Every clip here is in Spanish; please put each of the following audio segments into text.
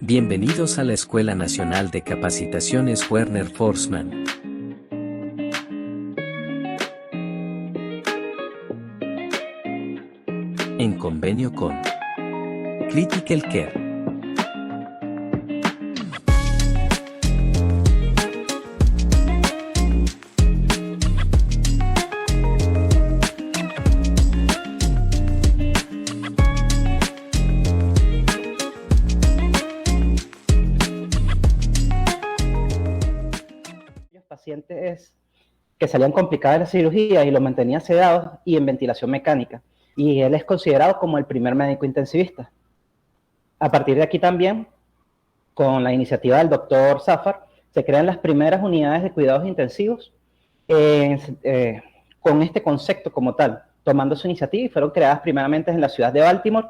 Bienvenidos a la Escuela Nacional de Capacitaciones Werner Forsman. En convenio con Critical Care. Pacientes que salían complicadas de la cirugía y los mantenía sedados y en ventilación mecánica. Y él es considerado como el primer médico intensivista. A partir de aquí también, con la iniciativa del doctor Zafar, se crean las primeras unidades de cuidados intensivos con este concepto como tal, tomando su iniciativa, y fueron creadas primeramente en la ciudad de Baltimore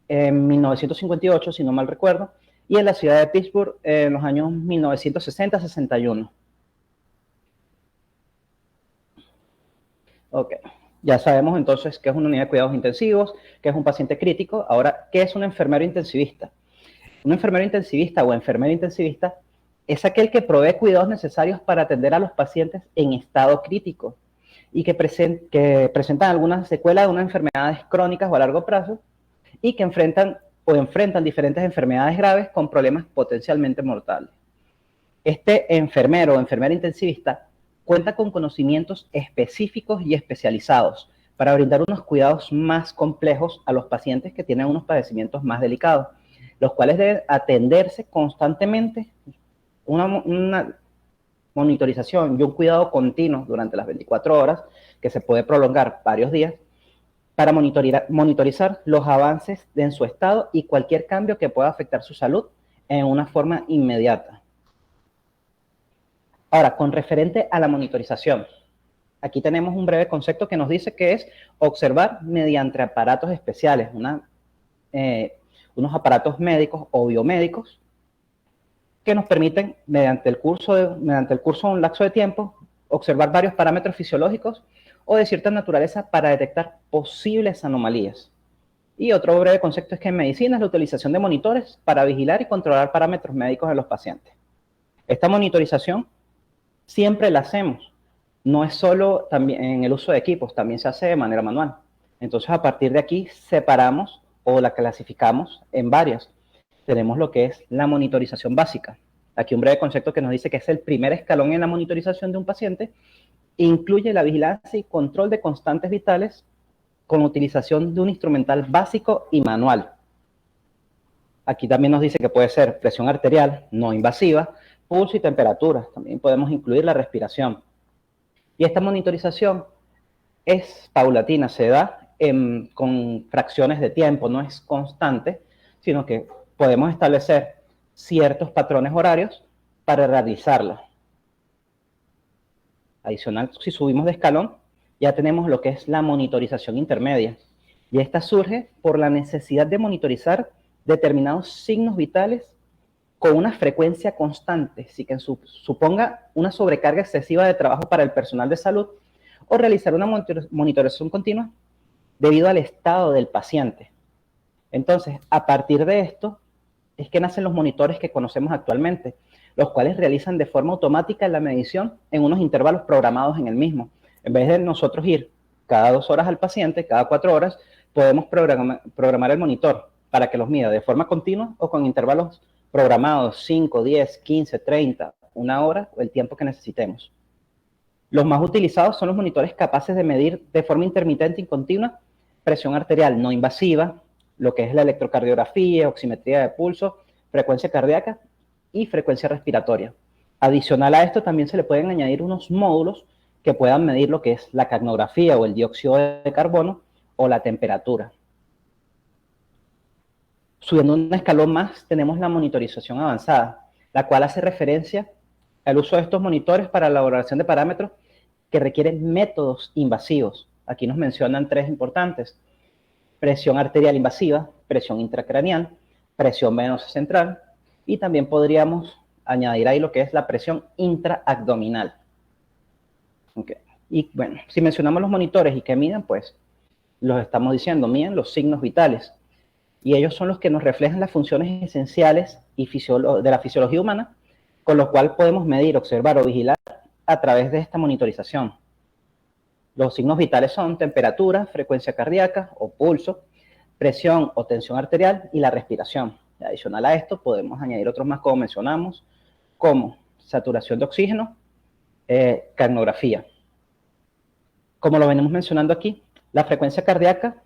en 1958, si no mal recuerdo, y en la ciudad de Pittsburgh en los años 1960-61. Ok, ya sabemos entonces qué es una unidad de cuidados intensivos, qué es un paciente crítico. Ahora, ¿qué es un enfermero intensivista? Un enfermero intensivista o enfermera intensivista es aquel que provee cuidados necesarios para atender a los pacientes en estado crítico y que presentan algunas secuelas de unas enfermedades crónicas o a largo plazo y que enfrentan diferentes enfermedades graves con problemas potencialmente mortales. Este enfermero o enfermera intensivista cuenta con conocimientos específicos y especializados para brindar unos cuidados más complejos a los pacientes que tienen unos padecimientos más delicados, los cuales deben atenderse constantemente, una monitorización y un cuidado continuo durante las 24 horas, que se puede prolongar varios días, para monitorizar los avances en su estado y cualquier cambio que pueda afectar su salud en una forma inmediata. Ahora, con referente a la monitorización, aquí tenemos un breve concepto que nos dice que es observar mediante aparatos especiales, unos aparatos médicos o biomédicos que nos permiten, mediante el curso de un lapso de tiempo, observar varios parámetros fisiológicos o de cierta naturaleza para detectar posibles anomalías. Y otro breve concepto es que en medicina es la utilización de monitores para vigilar y controlar parámetros médicos de los pacientes. Esta monitorización siempre la hacemos, no es solo también en el uso de equipos, también se hace de manera manual. Entonces, a partir de aquí separamos o la clasificamos en varias. Tenemos lo que es la monitorización básica. Aquí un breve concepto que nos dice que es el primer escalón en la monitorización de un paciente. Incluye la vigilancia y control de constantes vitales con utilización de un instrumental básico y manual. Aquí también nos dice que puede ser presión arterial no invasiva, pulso y temperatura. También podemos incluir la respiración. Y esta monitorización es paulatina, se da con fracciones de tiempo, no es constante, sino que podemos establecer ciertos patrones horarios para realizarla. Adicional, si subimos de escalón, ya tenemos lo que es la monitorización intermedia. Y esta surge por la necesidad de monitorizar determinados signos vitales con una frecuencia constante, sin que suponga una sobrecarga excesiva de trabajo para el personal de salud, o realizar una monitorización continua debido al estado del paciente. Entonces, a partir de esto, es que nacen los monitores que conocemos actualmente, los cuales realizan de forma automática la medición en unos intervalos programados en el mismo. En vez de nosotros ir cada 2 horas al paciente, cada 4 horas, podemos programar el monitor para que los mida de forma continua o con intervalos programados 5, 10, 15, 30, 1 hora o el tiempo que necesitemos. Los más utilizados son los monitores capaces de medir de forma intermitente y continua presión arterial no invasiva, lo que es la electrocardiografía, oximetría de pulso, frecuencia cardíaca y frecuencia respiratoria. Adicional a esto, también se le pueden añadir unos módulos que puedan medir lo que es la capnografía o el dióxido de carbono o la temperatura. Subiendo un escalón más, tenemos la monitorización avanzada, la cual hace referencia al uso de estos monitores para la elaboración de parámetros que requieren métodos invasivos. Aquí nos mencionan 3 importantes: presión arterial invasiva, presión intracraneal, presión venosa central, y también podríamos añadir ahí lo que es la presión intraabdominal. Okay. Y bueno, si mencionamos los monitores y que miden, pues los estamos diciendo, miden los signos vitales. y ellos son los que nos reflejan las funciones esenciales y de la fisiología humana, con lo cual podemos medir, observar o vigilar a través de esta monitorización. Los signos vitales son temperatura, frecuencia cardíaca o pulso, presión o tensión arterial y la respiración. Adicional a esto, podemos añadir otros más como mencionamos, como saturación de oxígeno, capnografía. Como lo venimos mencionando aquí, la frecuencia cardíaca,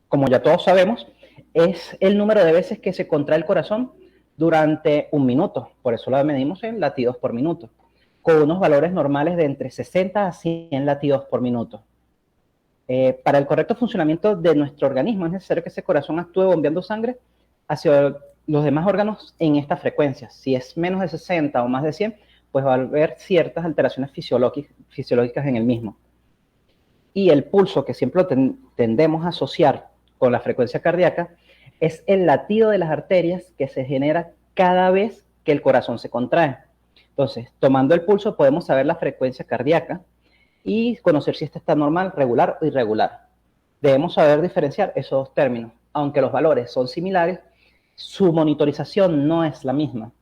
como ya todos sabemos, es el número de veces que se contrae el corazón durante un minuto. Por eso la medimos en latidos por minuto, con unos valores normales de entre 60 a 100 latidos por minuto. Para el correcto funcionamiento de nuestro organismo es necesario que ese corazón actúe bombeando sangre hacia los demás órganos en esta frecuencia. Si es menos de 60 o más de 100, pues va a haber ciertas alteraciones fisiológicas en el mismo. Y el pulso, que siempre lo tendemos a asociar con la frecuencia cardíaca, es el latido de las arterias que se genera cada vez que el corazón se contrae. Entonces, tomando el pulso podemos saber la frecuencia cardíaca y conocer si esta está normal, regular o irregular. Debemos saber diferenciar esos dos términos. Aunque los valores son similares, su monitorización no es la misma.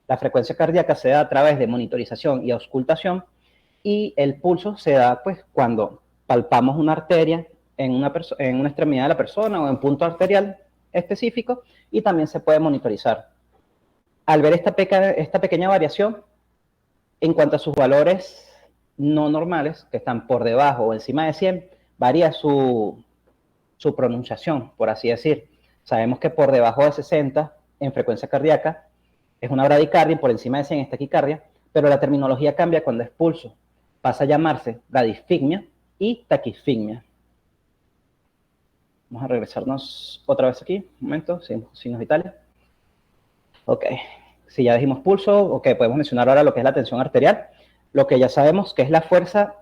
La frecuencia cardíaca se da a través de monitorización y auscultación, y el pulso se da pues cuando palpamos una arteria en una extremidad de la persona o en punto arterial específico, y también se puede monitorizar. Al ver esta pequeña variación en cuanto a sus valores no normales, que están por debajo o encima de 100, varía su pronunciación, por así decir. Sabemos que por debajo de 60 en frecuencia cardíaca es una bradicardia y por encima de 100 es taquicardia, pero la terminología cambia cuando es pulso. Pasa a llamarse bradisfigmia y taquifigmia. Vamos a regresarnos otra vez aquí, un momento, signos vitales. Ok, si ya dijimos pulso, ok, podemos mencionar ahora lo que es la tensión arterial, lo que ya sabemos que es la fuerza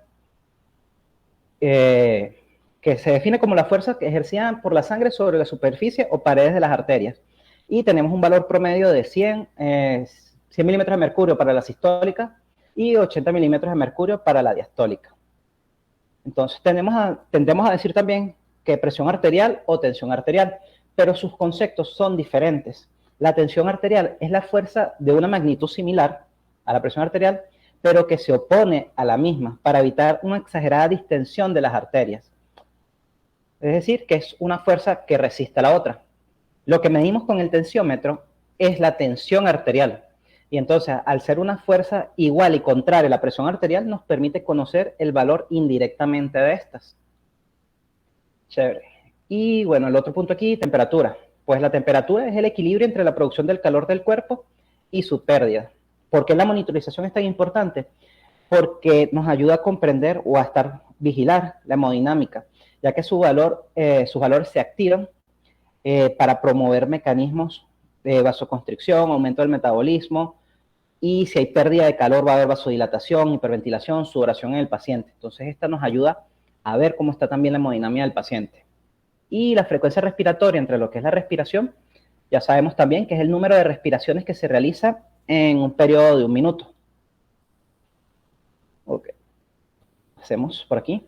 que se define como la fuerza que ejercida por la sangre sobre la superficie o paredes de las arterias. Y tenemos un valor promedio de 100 milímetros de mercurio para la sistólica y 80 milímetros de mercurio para la diastólica. Entonces tendemos a decir también que presión arterial o tensión arterial, pero sus conceptos son diferentes. La tensión arterial es la fuerza de una magnitud similar a la presión arterial, pero que se opone a la misma para evitar una exagerada distensión de las arterias. Es decir, que es una fuerza que resiste a la otra. Lo que medimos con el tensiómetro es la tensión arterial. Y entonces, al ser una fuerza igual y contraria a la presión arterial, nos permite conocer el valor indirectamente de estas. Chévere. Y bueno, el otro punto aquí, temperatura. Pues la temperatura es el equilibrio entre la producción del calor del cuerpo y su pérdida. ¿Por qué la monitorización es tan importante? Porque nos ayuda a comprender o a vigilar la hemodinámica, ya que sus valores se activan para promover mecanismos de vasoconstricción, aumento del metabolismo, y si hay pérdida de calor va a haber vasodilatación, hiperventilación, sudoración en el paciente. Entonces esta nos ayuda a ver cómo está también la hemodinámica del paciente. Y la frecuencia respiratoria, entre lo que es la respiración, ya sabemos también que es el número de respiraciones que se realiza en un periodo de 1 minuto. Ok. Hacemos por aquí.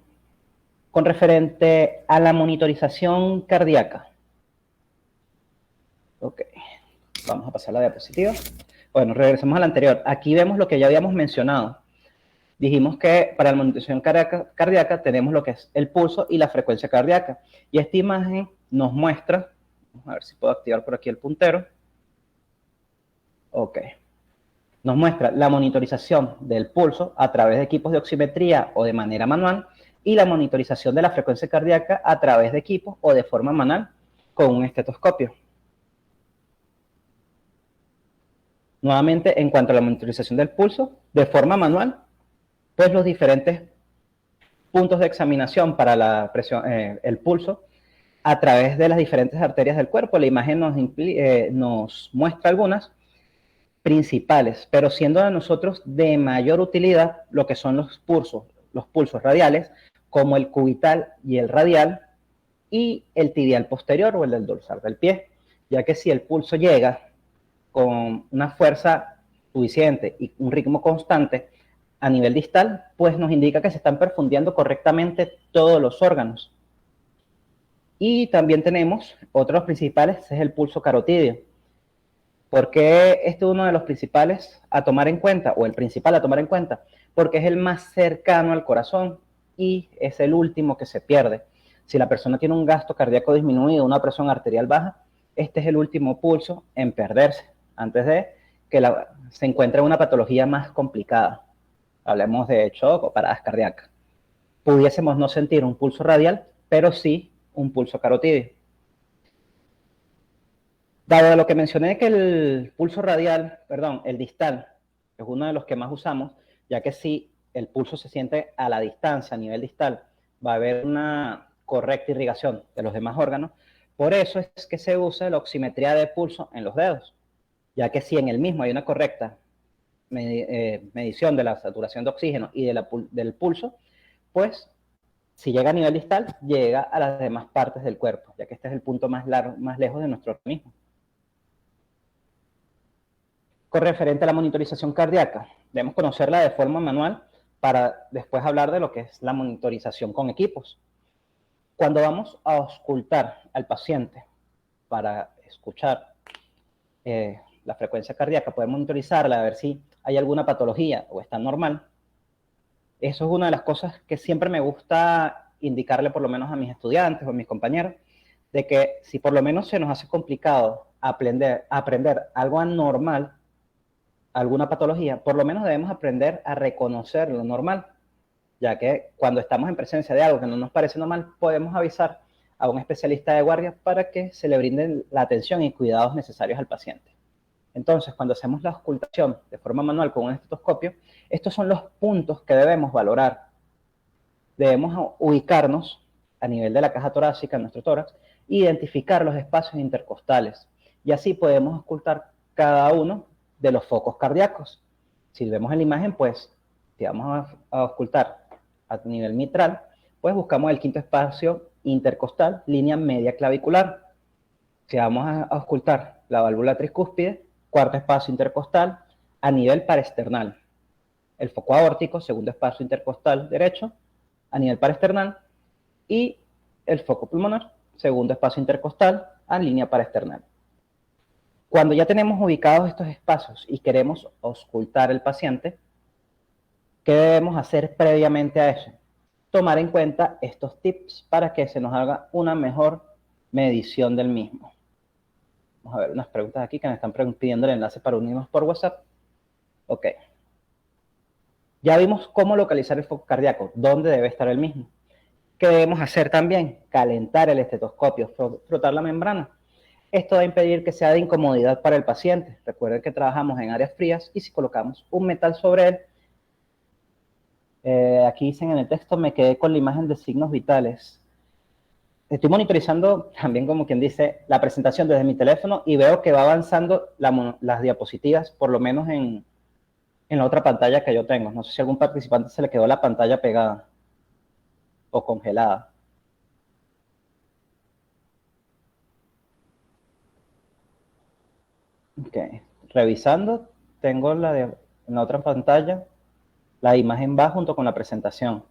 Con referente a la monitorización cardíaca. Ok. Vamos a pasar la diapositiva. Bueno, regresamos a la anterior. Aquí vemos lo que ya habíamos mencionado. Dijimos que para la monitorización cardíaca tenemos lo que es el pulso y la frecuencia cardíaca. Y esta imagen nos muestra, vamos a ver si puedo activar por aquí el puntero. Ok. Nos muestra la monitorización del pulso a través de equipos de oximetría o de manera manual, y la monitorización de la frecuencia cardíaca a través de equipos o de forma manual con un estetoscopio. Nuevamente, en cuanto a la monitorización del pulso, de forma manual, pues los diferentes puntos de examinación para la presión, el pulso, a través de las diferentes arterias del cuerpo. La imagen nos muestra algunas principales, pero siendo a nosotros de mayor utilidad lo que son los pulsos radiales, como el cubital y el radial, y el tibial posterior o el del dorsal del pie, ya que si el pulso llega con una fuerza suficiente y un ritmo constante a nivel distal, pues nos indica que se están perfundiendo correctamente todos los órganos. Y también tenemos otros principales, es el pulso carotídeo. ¿Por qué este es uno de los principales a tomar en cuenta, o el principal a tomar en cuenta? Porque es el más cercano al corazón y es el último que se pierde. Si la persona tiene un gasto cardíaco disminuido, una presión arterial baja, este es el último pulso en perderse, antes de que se encuentre una patología más complicada. Hablemos de shock o paradas cardíacas. Pudiésemos no sentir un pulso radial, pero sí un pulso carotídeo. Dado lo que mencioné que el pulso radial, perdón, el distal, es uno de los que más usamos, ya que si el pulso se siente a la distancia, a nivel distal, va a haber una correcta irrigación de los demás órganos. Por eso es que se usa la oximetría de pulso en los dedos, ya que si en el mismo hay una correcta medición de la saturación de oxígeno y del pulso, pues si llega a nivel distal, llega a las demás partes del cuerpo, ya que este es el punto más lejos de nuestro organismo. Con referente a la monitorización cardíaca, debemos conocerla de forma manual para después hablar de lo que es la monitorización con equipos. Cuando vamos a auscultar al paciente para escuchar la frecuencia cardíaca, poder monitorizarla, a ver si hay alguna patología o está normal. Eso es una de las cosas que siempre me gusta indicarle por lo menos a mis estudiantes o a mis compañeros, de que si por lo menos se nos hace complicado aprender algo anormal, alguna patología, por lo menos debemos aprender a reconocer lo normal, ya que cuando estamos en presencia de algo que no nos parece normal, podemos avisar a un especialista de guardia para que se le brinden la atención y cuidados necesarios al paciente. Entonces, cuando hacemos la auscultación de forma manual con un estetoscopio, estos son los puntos que debemos valorar. Debemos ubicarnos a nivel de la caja torácica, en nuestro tórax, e identificar los espacios intercostales. Y así podemos auscultar cada uno de los focos cardíacos. Si vemos en la imagen, pues, si vamos a auscultar a nivel mitral, pues buscamos el quinto espacio intercostal, línea media clavicular. Si vamos a auscultar la válvula tricúspide, cuarto espacio intercostal, a nivel paraesternal. El foco aórtico, segundo espacio intercostal derecho, a nivel paraesternal, y el foco pulmonar, segundo espacio intercostal, a línea paraesternal. Cuando ya tenemos ubicados estos espacios y queremos auscultar al paciente, ¿qué debemos hacer previamente a eso? Tomar en cuenta estos tips para que se nos haga una mejor medición del mismo. Vamos a ver unas preguntas aquí que me están pidiendo el enlace para unirnos por WhatsApp. Ok. Ya vimos cómo localizar el foco cardíaco, dónde debe estar el mismo. ¿Qué debemos hacer también? Calentar el estetoscopio, frotar la membrana. Esto va a impedir que sea de incomodidad para el paciente. Recuerden que trabajamos en áreas frías y si colocamos un metal sobre él, aquí dicen en el texto, me quedé con la imagen de signos vitales. Estoy monitorizando también, como quien dice, la presentación desde mi teléfono y veo que va avanzando las diapositivas, por lo menos en la otra pantalla que yo tengo. No sé si a algún participante se le quedó la pantalla pegada o congelada. Ok, revisando, tengo en la otra pantalla, la imagen va junto con la presentación.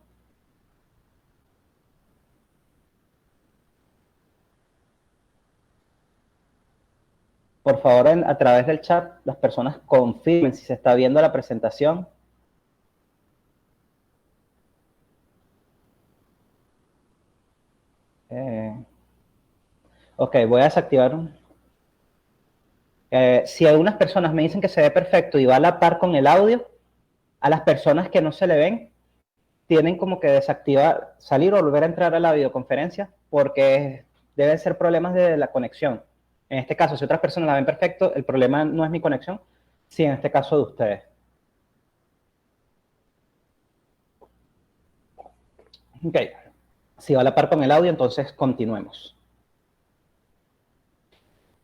Por favor, a través del chat, las personas confirmen si se está viendo la presentación. Ok, voy a desactivar si algunas personas me dicen que se ve perfecto y va a la par con el audio, a las personas que no se le ven, tienen como que desactivar, salir o volver a entrar a la videoconferencia porque deben ser problemas de la conexión. En este caso, si otras personas la ven perfecto, el problema no es mi conexión, sí, en este caso de ustedes. Ok, si va a la par con el audio, entonces continuemos.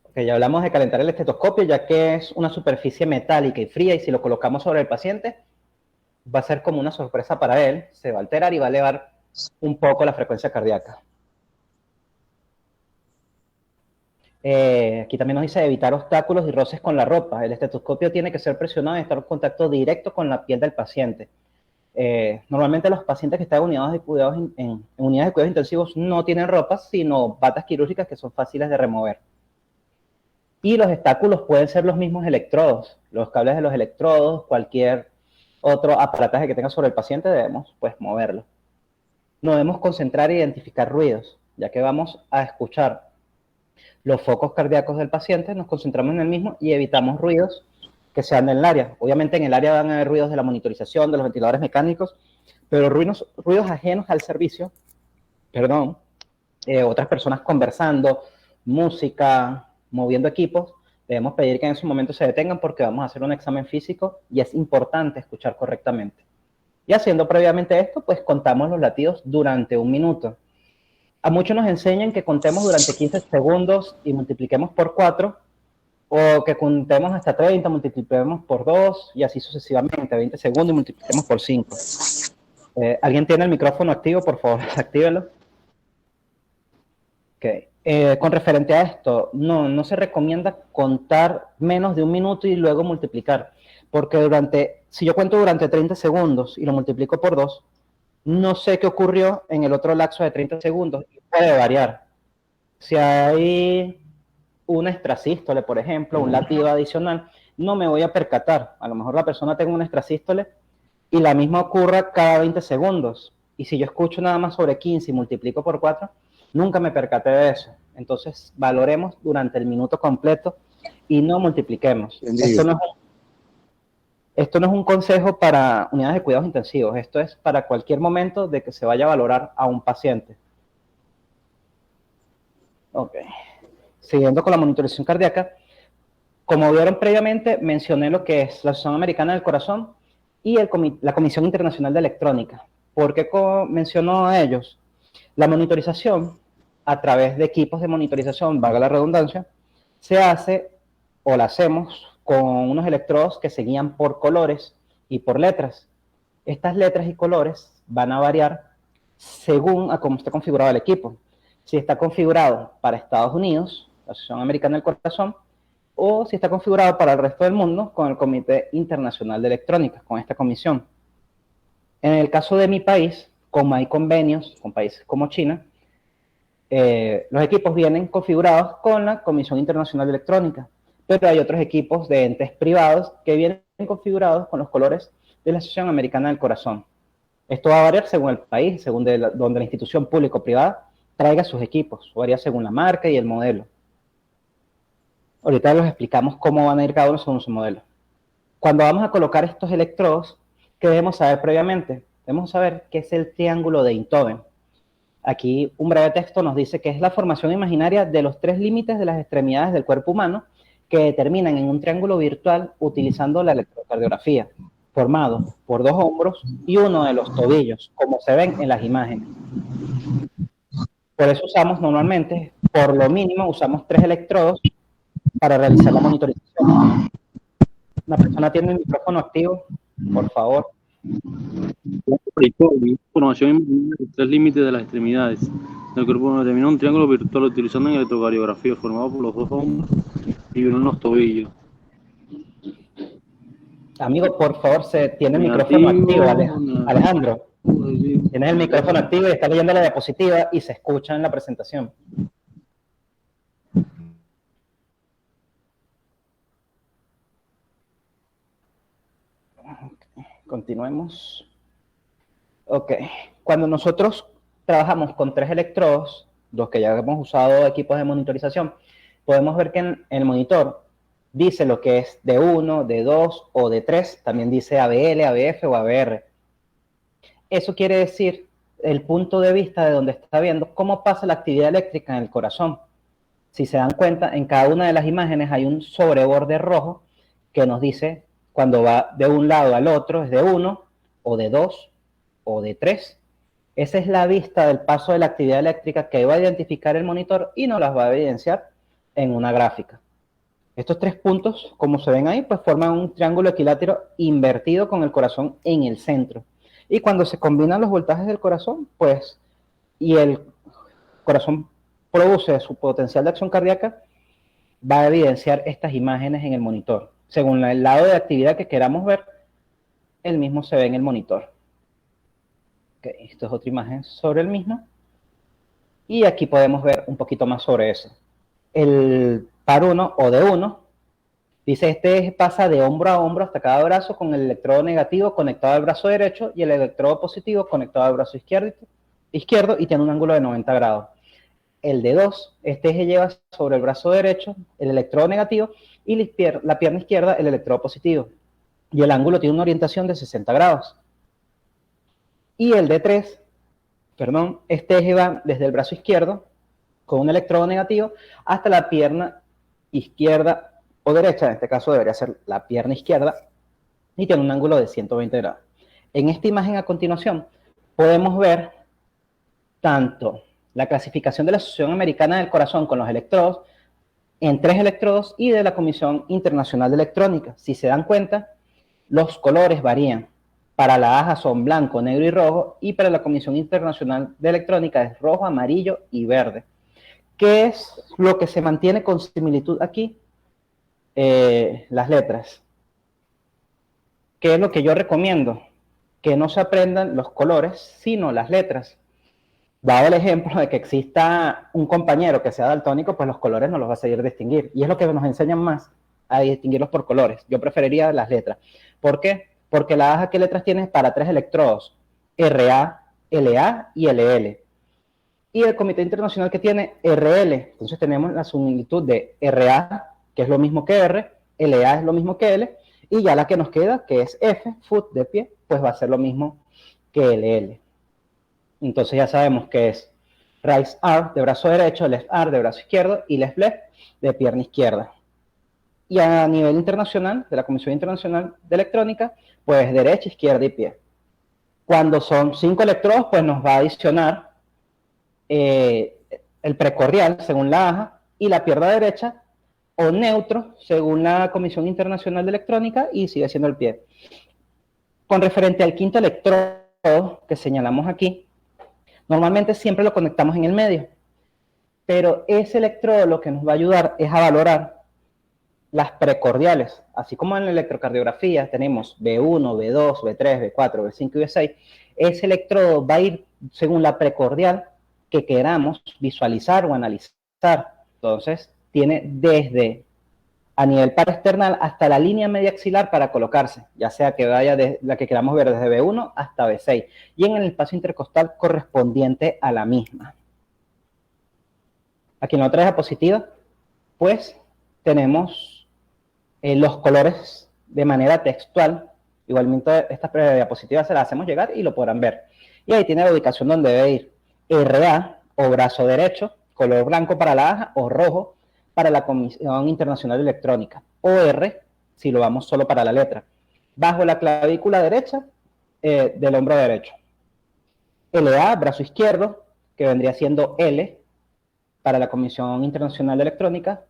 Ok, ya hablamos de calentar el estetoscopio, ya que es una superficie metálica y fría, y si lo colocamos sobre el paciente, va a ser como una sorpresa para él, se va a alterar y va a elevar un poco la frecuencia cardíaca. Aquí también nos dice evitar obstáculos y roces con la ropa. El estetoscopio tiene que ser presionado y estar en contacto directo con la piel del paciente. Normalmente los pacientes que están en unidades de cuidados, en unidades de cuidados intensivos no tienen ropas, sino batas quirúrgicas que son fáciles de remover. Y los estáculos pueden ser los mismos electrodos, los cables de los electrodos, cualquier otro aparataje que tenga sobre el paciente, debemos pues moverlo. Nos debemos concentrar e identificar ruidos, ya que vamos a escuchar los focos cardíacos del paciente, nos concentramos en el mismo y evitamos ruidos que sean en el área. Obviamente en el área van a haber ruidos de la monitorización, de los ventiladores mecánicos, pero ruidos ajenos al servicio, otras personas conversando, música, moviendo equipos, debemos pedir que en ese momento se detengan porque vamos a hacer un examen físico y es importante escuchar correctamente. Y haciendo previamente esto, pues contamos los latidos durante 1 minuto. A muchos nos enseñan que contemos durante 15 segundos y multipliquemos por 4, o que contemos hasta 30, multipliquemos por 2, y así sucesivamente, 20 segundos y multipliquemos por 5. ¿Alguien tiene el micrófono activo? Por favor, actívelo. Okay. Con referente a esto, no se recomienda contar menos de 1 minuto y luego multiplicar, porque si yo cuento durante 30 segundos y lo multiplico por 2, no sé qué ocurrió en el otro lapso de 30 segundos y puede variar. Si hay una extrasístole, por ejemplo, un latido adicional, no me voy a percatar. A lo mejor la persona tenga una extrasístole y la misma ocurra cada 20 segundos. Y si yo escucho nada más sobre 15 y multiplico por 4, nunca me percaté de eso. Entonces, valoremos durante el minuto completo y no multipliquemos. Esto no es un consejo para unidades de cuidados intensivos. Esto es para cualquier momento de que se vaya a valorar a un paciente. Ok. Siguiendo con la monitorización cardíaca, como vieron previamente, mencioné lo que es la Asociación Americana del Corazón y la Comisión Internacional de Electrónica. ¿Por qué mencionó a ellos? La monitorización, a través de equipos de monitorización, valga la redundancia, se hace o la hacemos con unos electrodos que se guían por colores y por letras. Estas letras y colores van a variar según a cómo está configurado el equipo. Si está configurado para Estados Unidos, la Asociación Americana del Corazón, o si está configurado para el resto del mundo con el Comité Internacional de Electrónica, con esta comisión. En el caso de mi país, como hay convenios con países como China, los equipos vienen configurados con la Comisión Internacional de Electrónica, pero hay otros equipos de entes privados que vienen configurados con los colores de la Asociación Americana del Corazón. Esto va a variar según el país, según donde la institución pública o privada traiga sus equipos, varía según la marca y el modelo. Ahorita les explicamos cómo van a ir cada uno según su modelo. Cuando vamos a colocar estos electrodos, ¿qué debemos saber previamente? Debemos saber qué es el triángulo de Einthoven. Aquí un breve texto nos dice que es la formación imaginaria de los 3 límites de las extremidades del cuerpo humano que determinan en un triángulo virtual utilizando la electrocardiografía, formado por 2 hombros y uno de los tobillos, como se ven en las imágenes. Por eso usamos normalmente, por lo mínimo, usamos 3 electrodos para realizar la monitorización. Una persona tiene el micrófono activo, por favor. Formación de 3 límites de las extremidades del cuerpo humano determina un triángulo virtual utilizando en electrocardiografía formado por los 2 hombros y uno en los tobillos. Amigo, por favor, tiene el micrófono activo, Alejandro. Tienes el micrófono activo y está leyendo la diapositiva y se escucha en la presentación. Continuemos. Ok. Cuando nosotros trabajamos con 3 electrodos, los que ya hemos usado equipos de monitorización, podemos ver que en el monitor dice lo que es de 1, de 2 o de 3. También dice ABL, ABF o ABR. Eso quiere decir el punto de vista de donde está viendo cómo pasa la actividad eléctrica en el corazón. Si se dan cuenta, en cada una de las imágenes hay un sobreborde rojo que nos dice cuando va de un lado al otro, es de 1, o de 2, o de 3. Esa es la vista del paso de la actividad eléctrica que va a identificar el monitor y nos las va a evidenciar en una gráfica. Estos 3 puntos, como se ven ahí, pues forman un triángulo equilátero invertido con el corazón en el centro. Y cuando se combinan los voltajes del corazón, pues, y el corazón produce su potencial de acción cardíaca, va a evidenciar estas imágenes en el monitor. Según el lado de actividad que queramos ver, el mismo se ve en el monitor. Okay, esto es otra imagen sobre el mismo. Y aquí podemos ver un poquito más sobre eso. El par 1 o D1 dice, este pasa de hombro a hombro hasta cada brazo con el electrodo negativo conectado al brazo derecho y el electrodo positivo conectado al brazo izquierdo y tiene un ángulo de 90 grados. El D2, este eje lleva sobre el brazo derecho el electrodo negativo y la pierna izquierda el electrodo positivo. Y el ángulo tiene una orientación de 60 grados. Y el D3, perdón, este eje va desde el brazo izquierdo con un electrodo negativo hasta la pierna izquierda o derecha, en este caso debería ser la pierna izquierda, y tiene un ángulo de 120 grados. En esta imagen a continuación podemos ver tanto la clasificación de la Asociación Americana del Corazón con los electrodos en 3 electrodos y de la Comisión Internacional de Electrónica. Si se dan cuenta, los colores varían. Para la AJA son blanco, negro y rojo, y para la Comisión Internacional de Electrónica es rojo, amarillo y verde. ¿Qué es lo que se mantiene con similitud aquí? Las letras. ¿Qué es lo que yo recomiendo? Que no se aprendan los colores, sino las letras. Dado el ejemplo de que exista un compañero que sea daltónico, pues los colores no los va a seguir distinguir. Y es lo que nos enseñan más, a distinguirlos por colores. Yo preferiría las letras. ¿Por qué? Porque la AJA, ¿qué letras tiene para 3 electrodos? RA, LA y LL. Y el Comité Internacional que tiene RL. Entonces tenemos la similitud de RA, que es lo mismo que R, LA es lo mismo que L, y ya la que nos queda, que es F, foot, de pie, pues va a ser lo mismo que LL. Entonces ya sabemos que es Raise R de brazo derecho, Left R de brazo izquierdo y Left Left de pierna izquierda. Y a nivel internacional, de la Comisión Internacional de Electrónica, pues derecha, izquierda y pie. Cuando son 5 electrodos, pues nos va a adicionar el precordial, según la AJA, y la pierna derecha, o neutro, según la Comisión Internacional de Electrónica, y sigue siendo el pie. Con referente al quinto electrodo que señalamos aquí, normalmente siempre lo conectamos en el medio, pero ese electrodo lo que nos va a ayudar es a valorar las precordiales. Así como en la electrocardiografía tenemos B1, B2, B3, B4, B5 y B6, ese electrodo va a ir según la precordial que queramos visualizar o analizar. Entonces, tiene desde a nivel paraesternal hasta la línea media axilar para colocarse, ya sea que vaya de la que queramos ver desde B1 hasta B6, y en el espacio intercostal correspondiente a la misma. Aquí en la otra diapositiva, pues tenemos los colores de manera textual. Igualmente estas diapositivas se las hacemos llegar y lo podrán ver. Y ahí tiene la ubicación donde debe ir. RA o brazo derecho, color blanco para la AJA o rojo para la Comisión Internacional de Electrónica. O R, si lo vamos solo para la letra. Bajo la clavícula derecha del hombro derecho. LA, brazo izquierdo, que vendría siendo L para la Comisión Internacional de Electrónica,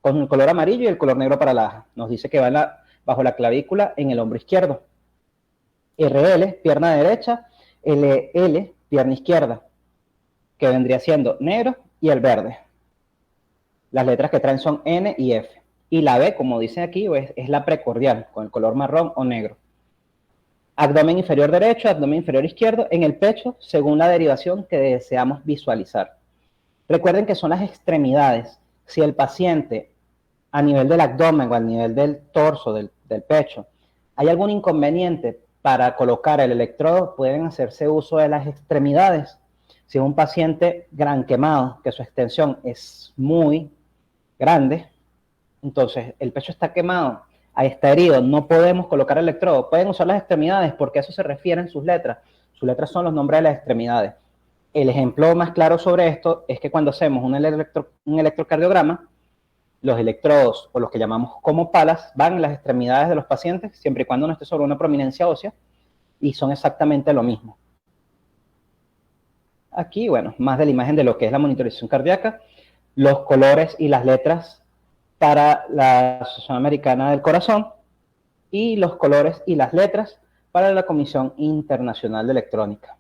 con el color amarillo y el color negro para la AJA. Nos dice que va bajo la clavícula en el hombro izquierdo. RL, pierna derecha, LL, pierna izquierda, que vendría siendo negro y el verde. Las letras que traen son N y F. Y la B, como dice aquí, es la precordial, con el color marrón o negro. Abdomen inferior derecho, abdomen inferior izquierdo, en el pecho, según la derivación que deseamos visualizar. Recuerden que son las extremidades. Si el paciente, a nivel del abdomen o a nivel del torso, del pecho, hay algún inconveniente para colocar el electrodo, pueden hacerse uso de las extremidades. Si es un paciente gran quemado, que su extensión es muy grande, entonces el pecho está quemado, ahí está herido, no podemos colocar el electrodo. Pueden usar las extremidades porque a eso se refieren sus letras. Sus letras son los nombres de las extremidades. El ejemplo más claro sobre esto es que cuando hacemos un electrocardiograma, los electrodos, o los que llamamos como palas, van en las extremidades de los pacientes, siempre y cuando no esté sobre una prominencia ósea, y son exactamente lo mismo. Aquí, bueno, más de la imagen de lo que es la monitorización cardíaca, los colores y las letras para la Asociación Americana del Corazón, y los colores y las letras para la Comisión Internacional de Electrónica.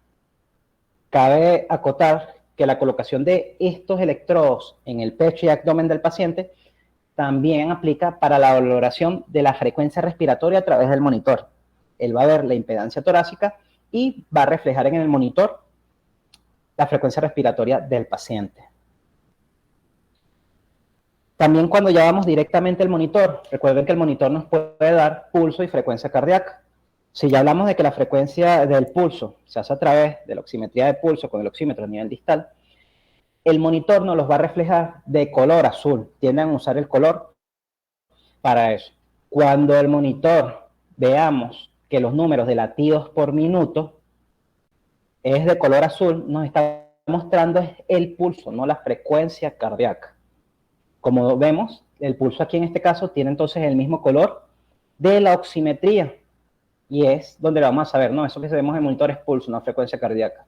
Cabe acotar que la colocación de estos electrodos en el pecho y abdomen del paciente también aplica para la valoración de la frecuencia respiratoria a través del monitor. Él va a ver la impedancia torácica y va a reflejar en el monitor la frecuencia respiratoria del paciente. También cuando ya vamos directamente al monitor, recuerden que el monitor nos puede dar pulso y frecuencia cardíaca. Si ya hablamos de que la frecuencia del pulso se hace a través de la oximetría de pulso con el oxímetro a nivel distal, el monitor nos los va a reflejar de color azul. Tienden a usar el color para eso. Cuando el monitor veamos que los números de latidos por minuto es de color azul, nos está mostrando el pulso, no la frecuencia cardíaca. Como vemos, el pulso aquí en este caso tiene entonces el mismo color de la oximetría. Y es donde lo vamos a saber, ¿no? Eso que vemos en el monitor es pulso, no frecuencia cardíaca.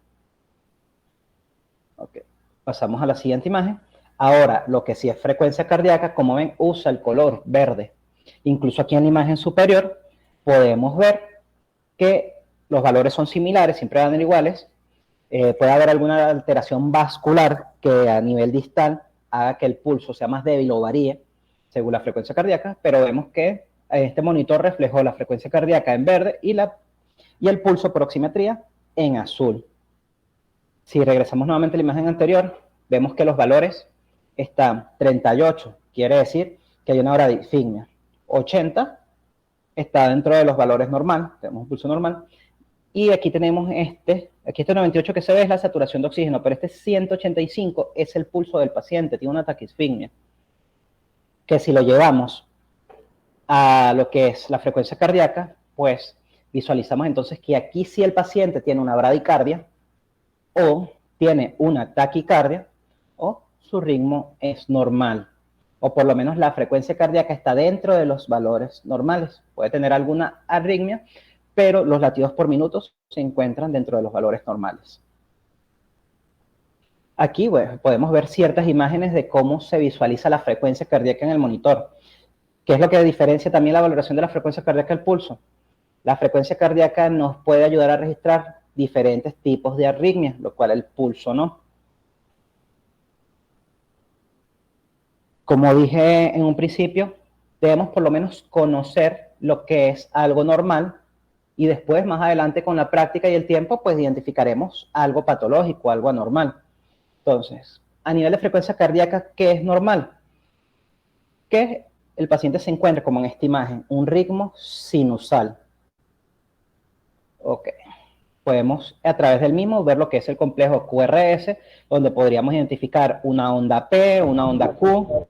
Ok, pasamos a la siguiente imagen. Ahora, lo que sí es frecuencia cardíaca, como ven, usa el color verde. Incluso aquí en la imagen superior podemos ver que los valores son similares, siempre van a ser iguales. Puede haber alguna alteración vascular que a nivel distal haga que el pulso sea más débil o varíe según la frecuencia cardíaca, pero vemos que este monitor reflejó la frecuencia cardíaca en verde y el pulso por oximetría en azul. Si regresamos nuevamente a la imagen anterior, vemos que los valores están 38, quiere decir que hay una bradisfigmia. 80 está dentro de los valores normal, tenemos un pulso normal. Y aquí tenemos este 98 que se ve es la saturación de oxígeno, pero este 185 es el pulso del paciente, tiene una taquisfigmia. Que si lo llevamos a lo que es la frecuencia cardíaca, pues visualizamos entonces que aquí sí el paciente tiene una bradicardia, o tiene una taquicardia, o su ritmo es normal, o por lo menos la frecuencia cardíaca está dentro de los valores normales. Puede tener alguna arritmia, pero los latidos por minuto se encuentran dentro de los valores normales. Aquí, bueno, podemos ver ciertas imágenes de cómo se visualiza la frecuencia cardíaca en el monitor. ¿Qué es lo que diferencia también la valoración de la frecuencia cardíaca del pulso? La frecuencia cardíaca nos puede ayudar a registrar diferentes tipos de arritmias, lo cual el pulso no. Como dije en un principio, debemos por lo menos conocer lo que es algo normal y después, más adelante, con la práctica y el tiempo, pues identificaremos algo patológico, algo anormal. Entonces, a nivel de frecuencia cardíaca, ¿qué es normal? Que el paciente se encuentre, como en esta imagen, un ritmo sinusal. Ok. Podemos, a través del mismo, ver lo que es el complejo QRS, donde podríamos identificar una onda P, una onda Q,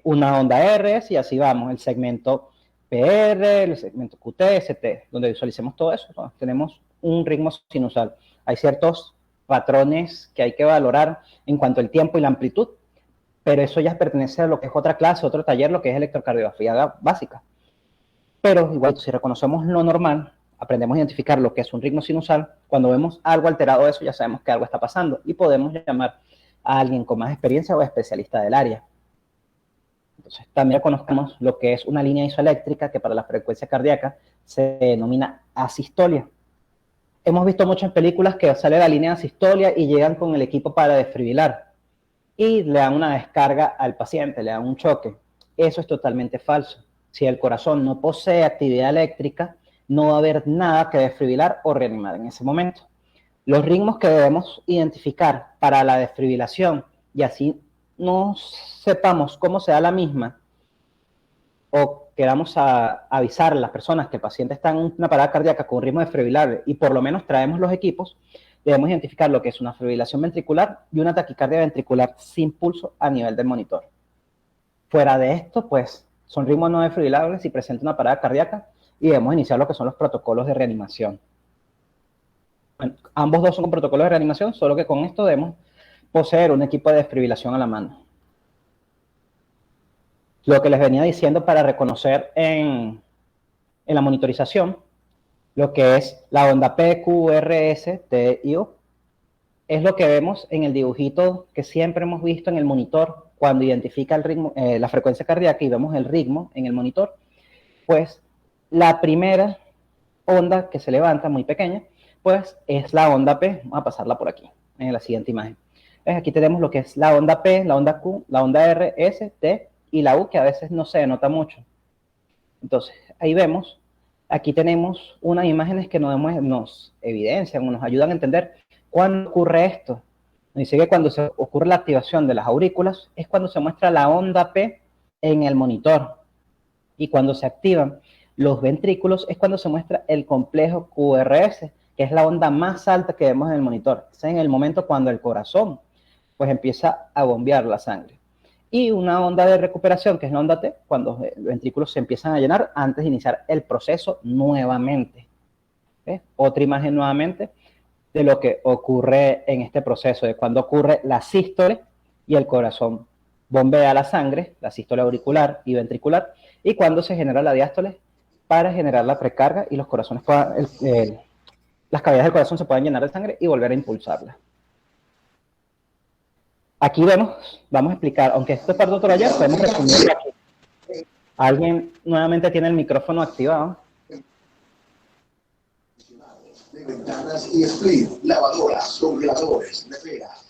una onda RS, y así vamos, el segmento PR, el segmento QT, ST, donde visualicemos todo eso, ¿no? Tenemos un ritmo sinusal. Hay ciertos patrones que hay que valorar en cuanto al tiempo y la amplitud, pero eso ya pertenece a lo que es otra clase, otro taller, lo que es electrocardiografía básica. Pero igual, si reconocemos lo normal, aprendemos a identificar lo que es un ritmo sinusal, cuando vemos algo alterado de eso, ya sabemos que algo está pasando y podemos llamar a alguien con más experiencia o especialista del área. Entonces, también conozcamos lo que es una línea isoeléctrica, que para la frecuencia cardíaca se denomina asistolia. Hemos visto muchas películas que sale la línea de asistolia y llegan con el equipo para desfibrilar y le dan una descarga al paciente, le dan un choque. Eso es totalmente falso. Si el corazón no posee actividad eléctrica, no va a haber nada que desfibrilar o reanimar en ese momento. Los ritmos que debemos identificar para la desfibrilación, y así no sepamos cómo se da la misma, o queramos avisar a las personas que el paciente está en una parada cardíaca con un ritmo desfibrilable y por lo menos traemos los equipos, debemos identificar lo que es una fibrilación ventricular y una taquicardia ventricular sin pulso a nivel del monitor. Fuera de esto, pues, son ritmos no desfibrilables y presenta una parada cardíaca y debemos iniciar lo que son los protocolos de reanimación. Bueno, ambos dos son con protocolos de reanimación, solo que con esto debemos poseer un equipo de desfibrilación a la mano. Lo que les venía diciendo para reconocer en la monitorización, lo que es la onda P, Q, R, S, T y U, es lo que vemos en el dibujito que siempre hemos visto en el monitor cuando identifica el ritmo, la frecuencia cardíaca y vemos el ritmo en el monitor. Pues la primera onda que se levanta, muy pequeña, pues es la onda P. Vamos a pasarla por aquí, en la siguiente imagen. Aquí tenemos lo que es la onda P, la onda Q, la onda R, S, T y la U, que a veces no se denota mucho. Entonces, ahí vemos Aquí tenemos unas imágenes que nos evidencian o nos ayudan a entender cuándo ocurre esto. Nos dice que cuando se ocurre la activación de las aurículas es cuando se muestra la onda P en el monitor. Y cuando se activan los ventrículos es cuando se muestra el complejo QRS, que es la onda más alta que vemos en el monitor. Es en el momento cuando el corazón pues empieza a bombear la sangre. Y una onda de recuperación, que es la onda T, cuando los ventrículos se empiezan a llenar antes de iniciar el proceso nuevamente. ¿Ves? Otra imagen nuevamente de lo que ocurre en este proceso, de cuando ocurre la sístole y el corazón bombea la sangre, la sístole auricular y ventricular, y cuando se genera la diástole para generar la precarga y los corazones las cavidades del corazón se puedan llenar de sangre y volver a impulsarla. Aquí vamos a explicar, aunque esto es para otro taller, podemos resumirlo aquí. ¿Alguien nuevamente tiene el micrófono activado? De ventanas y split, lavadoras, congeladores, neveras.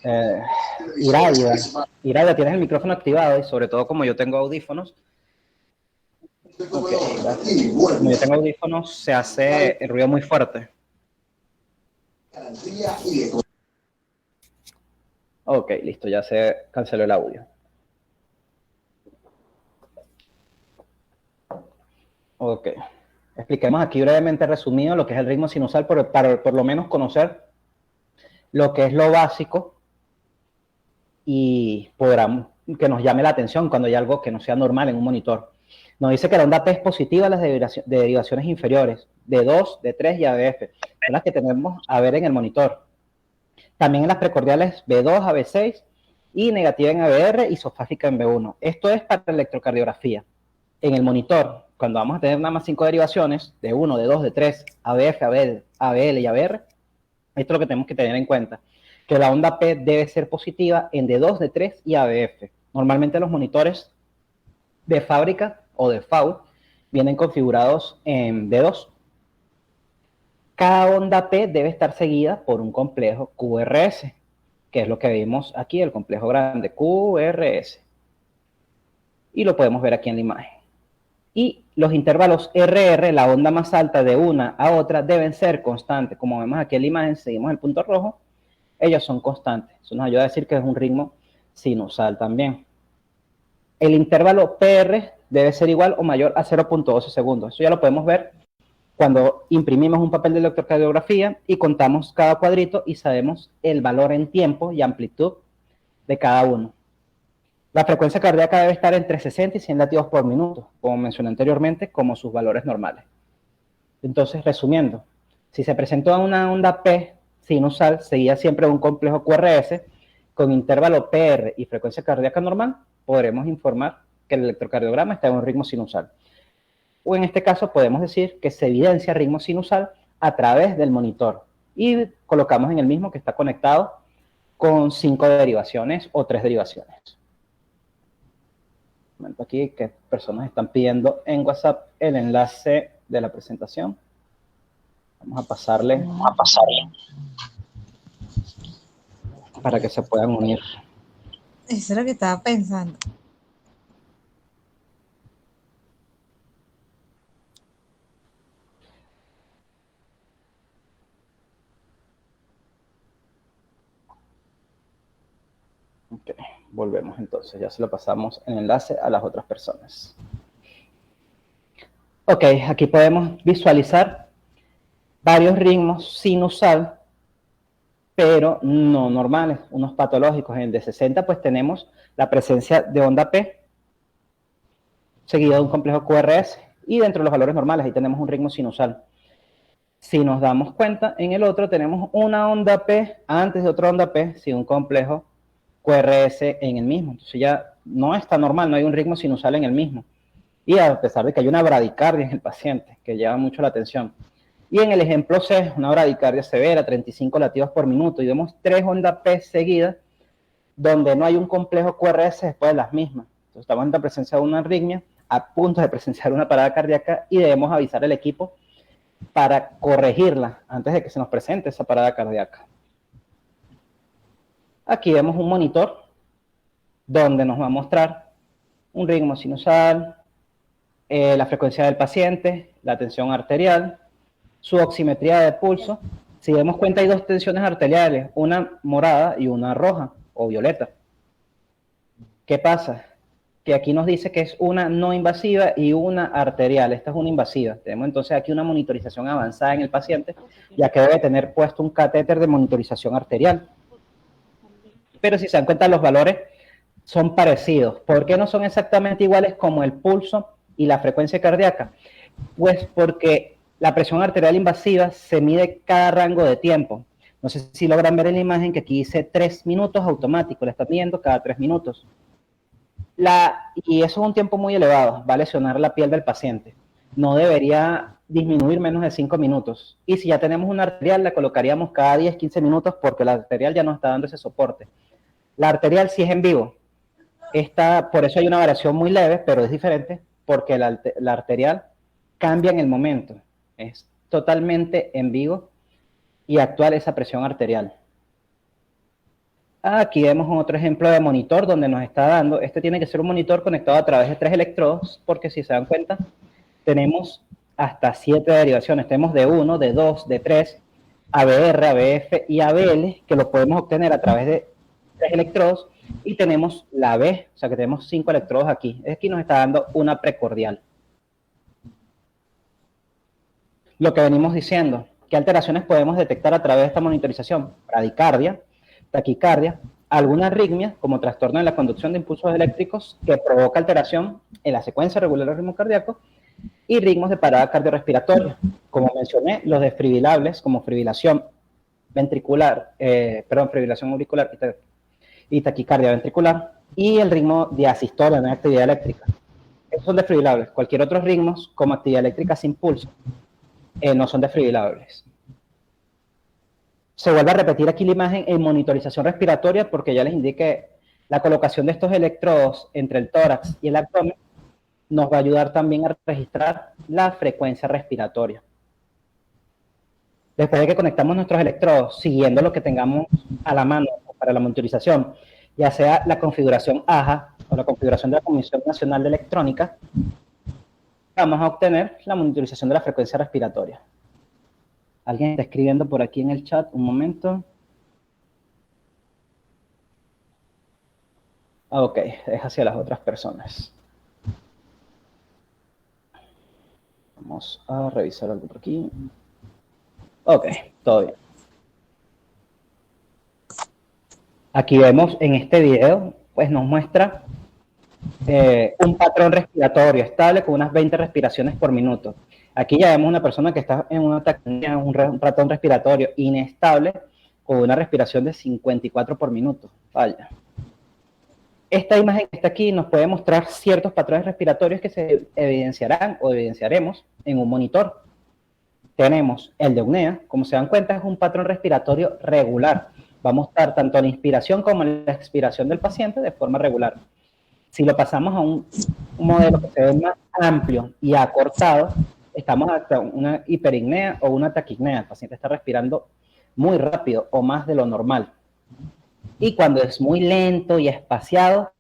Iraida, tienes el micrófono activado y sobre todo como yo tengo audífonos. Okay, como yo tengo audífonos, se hace el ruido muy fuerte. Ok, listo, ya se canceló el audio. Ok, expliquemos aquí brevemente resumido lo que es el ritmo sinusal para por lo menos conocer lo que es lo básico y podrán que nos llame la atención cuando hay algo que no sea normal en un monitor. Nos dice que la onda P es positiva a las derivaciones inferiores, de 2, de 3 y ABF, son las que tenemos a ver en el monitor. También en las precordiales B2 a B6 y negativa en ABR y isofágica en B1. Esto es para la electrocardiografía. En el monitor, cuando vamos a tener nada más 5 derivaciones, de 1, de 2, de 3, ABF, ABL y ABR, esto es lo que tenemos que tener en cuenta, que la onda P debe ser positiva en D2, D3 y ABF. Normalmente los monitores de fábrica o de FAU vienen configurados en D2. Cada onda P debe estar seguida por un complejo QRS, que es lo que vimos aquí, el complejo grande QRS. Y lo podemos ver aquí en la imagen. Y los intervalos RR, la onda más alta de una a otra, deben ser constantes. Como vemos aquí en la imagen, seguimos el punto rojo, ellos son constantes. Eso nos ayuda a decir que es un ritmo sinusal también. El intervalo PR debe ser igual o mayor a 0.12 segundos. Eso ya lo podemos ver cuando imprimimos un papel de electrocardiografía y contamos cada cuadrito y sabemos el valor en tiempo y amplitud de cada uno. La frecuencia cardíaca debe estar entre 60 y 100 latidos por minuto, como mencioné anteriormente, como sus valores normales. Entonces, resumiendo, si se presentó una onda P sinusal, seguida siempre de un complejo QRS, con intervalo PR y frecuencia cardíaca normal, podremos informar que el electrocardiograma está en un ritmo sinusal. O en este caso podemos decir que se evidencia ritmo sinusal a través del monitor y colocamos en el mismo que está conectado con 5 derivaciones o 3 derivaciones. Un momento aquí que personas están pidiendo en WhatsApp el enlace de la presentación. Vamos a pasarle para que se puedan unir. Eso es lo que estaba pensando. Ok, volvemos entonces, ya se lo pasamos el enlace a las otras personas. Ok, aquí podemos visualizar varios ritmos sinusal, pero no normales, unos patológicos. En el de 60 pues tenemos la presencia de onda P, seguido de un complejo QRS, y dentro de los valores normales ahí tenemos un ritmo sinusal. Si nos damos cuenta, en el otro tenemos una onda P antes de otra onda P, sin un complejo QRS en el mismo. Entonces ya no está normal, no hay un ritmo sinusal en el mismo. Y a pesar de que hay una bradicardia en el paciente, que llama mucho la atención. Y en el ejemplo C, una bradicardia severa, 35 latidos por minuto, y vemos 3 ondas P seguidas, donde no hay un complejo QRS después de las mismas. Entonces estamos en la presencia de una arritmia, a punto de presenciar una parada cardíaca, y debemos avisar al equipo para corregirla antes de que se nos presente esa parada cardíaca. Aquí vemos un monitor donde nos va a mostrar un ritmo sinusal, la frecuencia del paciente, la tensión arterial, su oximetría de pulso. Si damos cuenta, hay dos tensiones arteriales, una morada y una roja o violeta. ¿Qué pasa? Que aquí nos dice que es una no invasiva y una arterial. Esta es una invasiva. Tenemos entonces aquí una monitorización avanzada en el paciente, ya que debe tener puesto un catéter de monitorización arterial. Pero si se dan cuenta, los valores son parecidos. ¿Por qué no son exactamente iguales como el pulso y la frecuencia cardíaca? Pues porque la presión arterial invasiva se mide cada rango de tiempo. No sé si logran ver en la imagen que aquí dice 3 minutos automático, la están midiendo cada 3 minutos. Y eso es un tiempo muy elevado, va a lesionar la piel del paciente. No debería disminuir menos de 5 minutos. Y si ya tenemos una arterial, la colocaríamos cada 10, 15 minutos porque la arterial ya nos está dando ese soporte. La arterial sí es en vivo. Por eso hay una variación muy leve, pero es diferente porque la arterial cambia en el momento. Es totalmente en vivo y actual esa presión arterial. Aquí vemos otro ejemplo de monitor donde nos está dando, este tiene que ser un monitor conectado a través de 3 electrodos, porque si se dan cuenta, tenemos hasta 7 derivaciones. Tenemos de 1, de 2, de 3, ABR, ABF y ABL, que lo podemos obtener a través de 3 electrodos, y tenemos la B, o sea que tenemos 5 electrodos aquí. Aquí nos está dando una precordial. Lo que venimos diciendo, ¿qué alteraciones podemos detectar a través de esta monitorización? Bradicardia, taquicardia, alguna arritmia, como trastorno de la conducción de impulsos eléctricos que provoca alteración en la secuencia regular del ritmo cardíaco, y ritmos de parada cardiorrespiratoria. Como mencioné, los desfibrilables, como fibrilación ventricular, fibrilación auricular y taquicardia ventricular, y el ritmo de asistolia, no actividad eléctrica. Esos son desfibrilables. Cualquier otro ritmos, como actividad eléctrica sin pulso, no son desfibrilables. Se vuelve a repetir aquí la imagen en monitorización respiratoria porque ya les indiqué la colocación de estos electrodos entre el tórax y el abdomen nos va a ayudar también a registrar la frecuencia respiratoria. Después de que conectamos nuestros electrodos, siguiendo lo que tengamos a la mano para la monitorización, ya sea la configuración AJA o la configuración de la Comisión Nacional de Electrónica, vamos a obtener la monitorización de la frecuencia respiratoria. Alguien está escribiendo por aquí en el chat, un momento. Ok, es hacia las otras personas. Vamos a revisar algo por aquí. Ok, todo bien. Aquí vemos en este video, pues nos muestra un patrón respiratorio estable con unas 20 respiraciones por minuto. Aquí ya vemos una persona que está en una taquipnea, un patrón respiratorio inestable con una respiración de 54 por minuto. Vaya. Esta imagen que está aquí nos puede mostrar ciertos patrones respiratorios que se evidenciarán o evidenciaremos en un monitor. Tenemos el de apnea, como se dan cuenta, es un patrón respiratorio regular. Va a mostrar tanto la inspiración como la expiración del paciente de forma regular. Si lo pasamos a un modelo que se ve más amplio y acortado, estamos hasta una hiperipnea o una taquipnea. El paciente está respirando muy rápido o más de lo normal. Y cuando es muy lento y espaciado,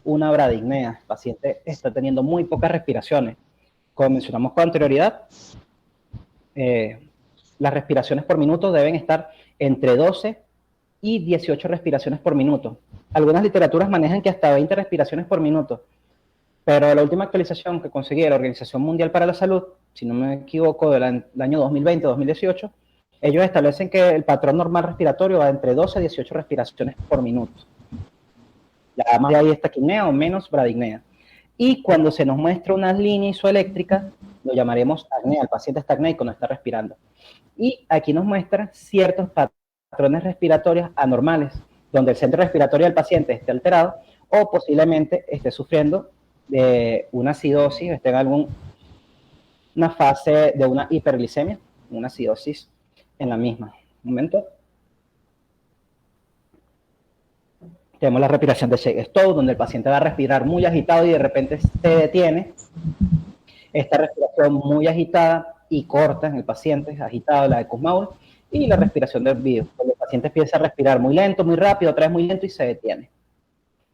una bradipnea. El paciente está teniendo muy pocas respiraciones. Como mencionamos con anterioridad, las respiraciones por minuto deben estar entre 12 y 18 respiraciones por minuto. Algunas literaturas manejan que hasta 20 respiraciones por minuto, pero la última actualización que conseguí de la Organización Mundial para la Salud, si no me equivoco, del año 2020-2018, ellos establecen que el patrón normal respiratorio va entre 12 y 18 respiraciones por minuto. Ya más de ahí es taquipnea o menos bradipnea. Y cuando se nos muestra una línea isoeléctrica, lo llamaremos apnea. El paciente está apneico, no está respirando. Y aquí nos muestra ciertos patrones respiratorios anormales, donde el centro respiratorio del paciente esté alterado o posiblemente esté sufriendo de una acidosis, esté en una fase de una hiperglicemia, una acidosis en la misma. Un momento. Tenemos la respiración de Chest-Stone, donde el paciente va a respirar muy agitado y de repente se detiene. Esta respiración muy agitada y corta en el paciente, agitado, la de Kussmaul, y la respiración del virus, donde el paciente empieza a respirar muy lento, muy rápido, otra vez muy lento y se detiene.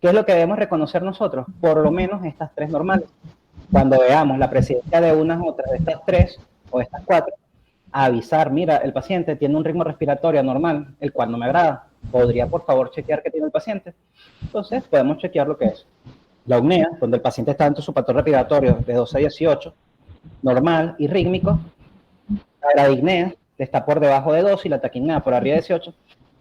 ¿Qué es lo que debemos reconocer nosotros? Por lo menos estas tres normales. Cuando veamos la presencia de unas otras, de estas 3 o de estas 4, avisar, mira, el paciente tiene un ritmo respiratorio anormal, el cual no me agrada. ¿Podría, por favor, chequear qué tiene el paciente? Entonces, podemos chequear lo que es la apnea, donde el paciente está dentro de su patrón respiratorio de 12 a 18, normal y rítmico. La bradipnea está por debajo de 12 y la taquipnea por arriba de 18,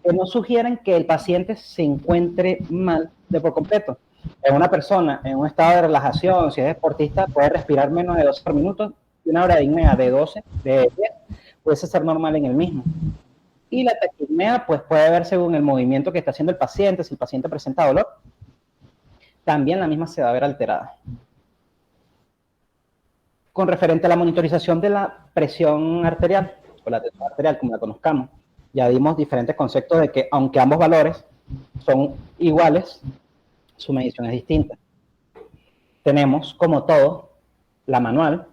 que nos sugieren que el paciente se encuentre mal de por completo. En una persona en un estado de relajación, si es deportista, puede respirar menos de 12 por minuto, y una bradipnea de 12, de 10, puede ser normal en el mismo. Y la taquipnea, pues puede ver según el movimiento que está haciendo el paciente, si el paciente presenta dolor, también la misma se va a ver alterada. Con referente a la monitorización de la presión arterial, o la tensión arterial, como la conozcamos, ya dimos diferentes conceptos de que, aunque ambos valores son iguales, su medición es distinta. Tenemos, como todo, la manual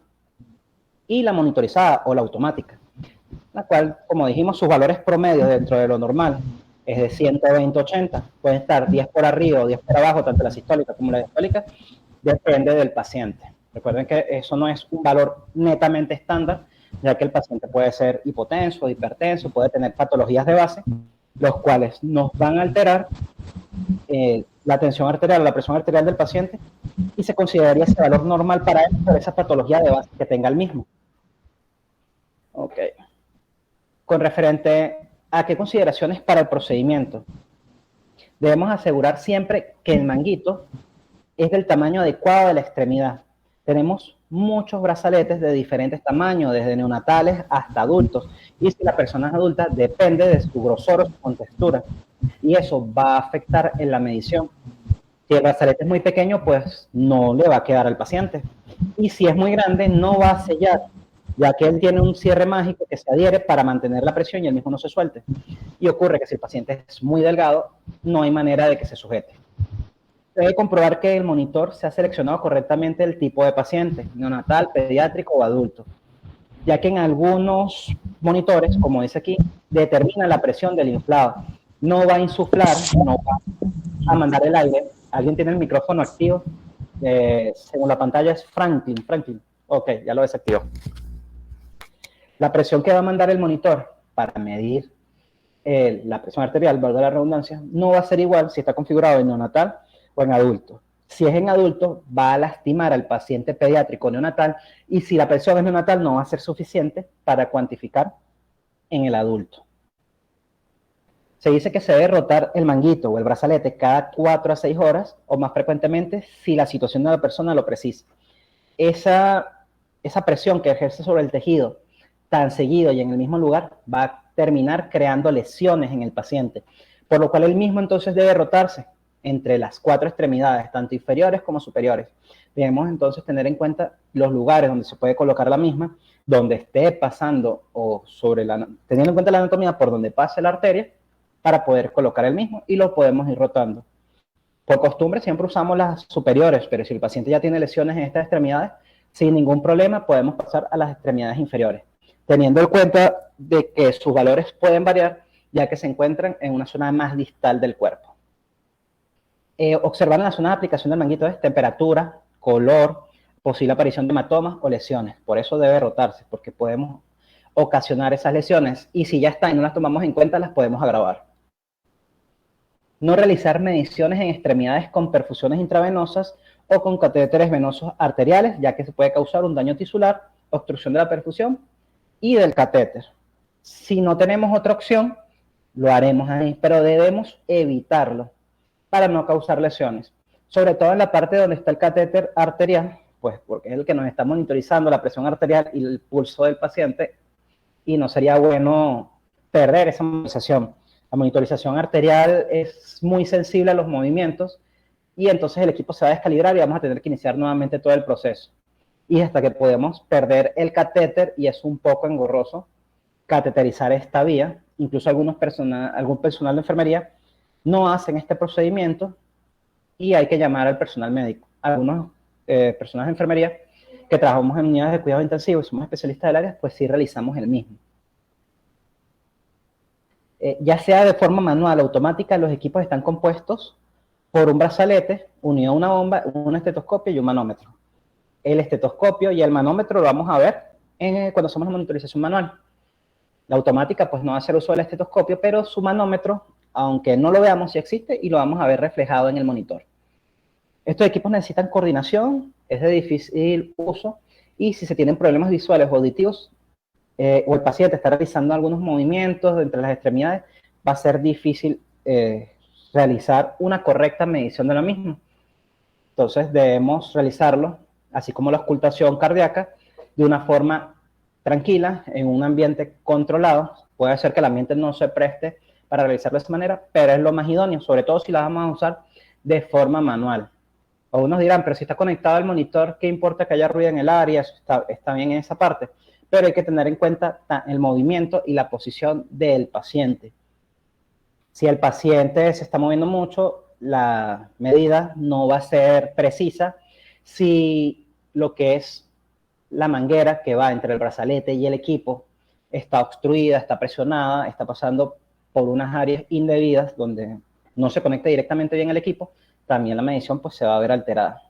y la monitorizada o la automática, la cual, como dijimos, sus valores promedios dentro de lo normal es de 120-80, pueden estar 10 por arriba o 10 por abajo, tanto la sistólica como la diastólica, depende del paciente. Recuerden que eso no es un valor netamente estándar, ya que el paciente puede ser hipotenso, hipertenso, puede tener patologías de base, los cuales nos van a alterar la tensión arterial o la presión arterial del paciente, y se consideraría ese valor normal para él por esa patología de base que tenga el mismo. Ok. Con referente a qué consideraciones para el procedimiento, debemos asegurar siempre que el manguito es del tamaño adecuado de la extremidad. Tenemos muchos brazaletes de diferentes tamaños, desde neonatales hasta adultos, y si la persona es adulta, depende de su grosor o su contextura, y eso va a afectar en la medición. Si el brazalete es muy pequeño, pues no le va a quedar al paciente, y si es muy grande, no va a sellar, ya que él tiene un cierre mágico que se adhiere para mantener la presión y el mismo no se suelte. Y ocurre que si el paciente es muy delgado, no hay manera de que se sujete. Debe comprobar que el monitor se ha seleccionado correctamente el tipo de paciente, neonatal, pediátrico o adulto, ya que en algunos monitores, como dice aquí, determina la presión del inflado. No va a insuflar, no va a mandar el aire. ¿Alguien tiene el micrófono activo? Según la pantalla es Franklin. Ok, ya lo desactivó. La presión que va a mandar el monitor para medir la presión arterial, valga la redundancia, no va a ser igual si está configurado en neonatal o en adulto. Si es en adulto, va a lastimar al paciente pediátrico neonatal, y si la presión es neonatal, no va a ser suficiente para cuantificar en el adulto. Se dice que se debe rotar el manguito o el brazalete cada 4 a 6 horas o más frecuentemente si la situación de la persona lo precisa. Esa presión que ejerce sobre el tejido tan seguido y en el mismo lugar va a terminar creando lesiones en el paciente, por lo cual él mismo entonces debe rotarse entre las 4 extremidades, tanto inferiores como superiores. Debemos entonces tener en cuenta los lugares donde se puede colocar la misma, donde esté pasando o teniendo en cuenta la anatomía por donde pase la arteria, para poder colocar el mismo, y lo podemos ir rotando. Por costumbre siempre usamos las superiores, pero si el paciente ya tiene lesiones en estas extremidades, sin ningún problema podemos pasar a las extremidades inferiores, teniendo en cuenta de que sus valores pueden variar, ya que se encuentran en una zona más distal del cuerpo. Observar en la zona de aplicación del manguito es temperatura, color, posible aparición de hematomas o lesiones. Por eso debe rotarse, porque podemos ocasionar esas lesiones, y si ya están y no las tomamos en cuenta, las podemos agravar. No realizar mediciones en extremidades con perfusiones intravenosas o con catéteres venosos arteriales, ya que se puede causar un daño tisular, obstrucción de la perfusión y del catéter. Si no tenemos otra opción, lo haremos ahí, pero debemos evitarlo para no causar lesiones, sobre todo en la parte donde está el catéter arterial, pues porque es el que nos está monitorizando la presión arterial y el pulso del paciente, y no sería bueno perder esa monitorización. La monitorización arterial es muy sensible a los movimientos, y entonces el equipo se va a descalibrar y vamos a tener que iniciar nuevamente todo el proceso. Y hasta que podemos perder el catéter, y es un poco engorroso cateterizar esta vía. Incluso algún personal de enfermería no hacen este procedimiento, y hay que llamar al personal médico. Algunos personas de enfermería que trabajamos en unidades de cuidados intensivos y somos especialistas del área, pues sí realizamos el mismo. Ya sea de forma manual o automática, los equipos están compuestos por un brazalete unido a una bomba, un estetoscopio y un manómetro. el estetoscopio y el manómetro lo vamos a ver cuando hacemos la monitorización manual. La automática pues no va a hacer uso del estetoscopio, pero su manómetro, aunque no lo veamos, sí existe y lo vamos a ver reflejado en el monitor. Estos equipos necesitan coordinación, es de difícil uso, y si se tienen problemas visuales o auditivos, o el paciente está realizando algunos movimientos entre las extremidades, va a ser difícil realizar una correcta medición de la misma. Entonces debemos realizarlo, así como la auscultación cardíaca, de una forma tranquila, en un ambiente controlado. Puede ser que el ambiente no se preste para realizarlo de esa manera, pero es lo más idóneo, sobre todo si la vamos a usar de forma manual. Algunos dirán, pero si está conectado al monitor, ¿qué importa que haya ruido en el área? Eso está bien en esa parte, pero hay que tener en cuenta el movimiento y la posición del paciente. Si el paciente se está moviendo mucho, la medida no va a ser precisa. Si lo que es la manguera que va entre el brazalete y el equipo está obstruida, está presionada, está pasando por unas áreas indebidas donde no se conecta directamente bien el equipo, también la medición pues se va a ver alterada.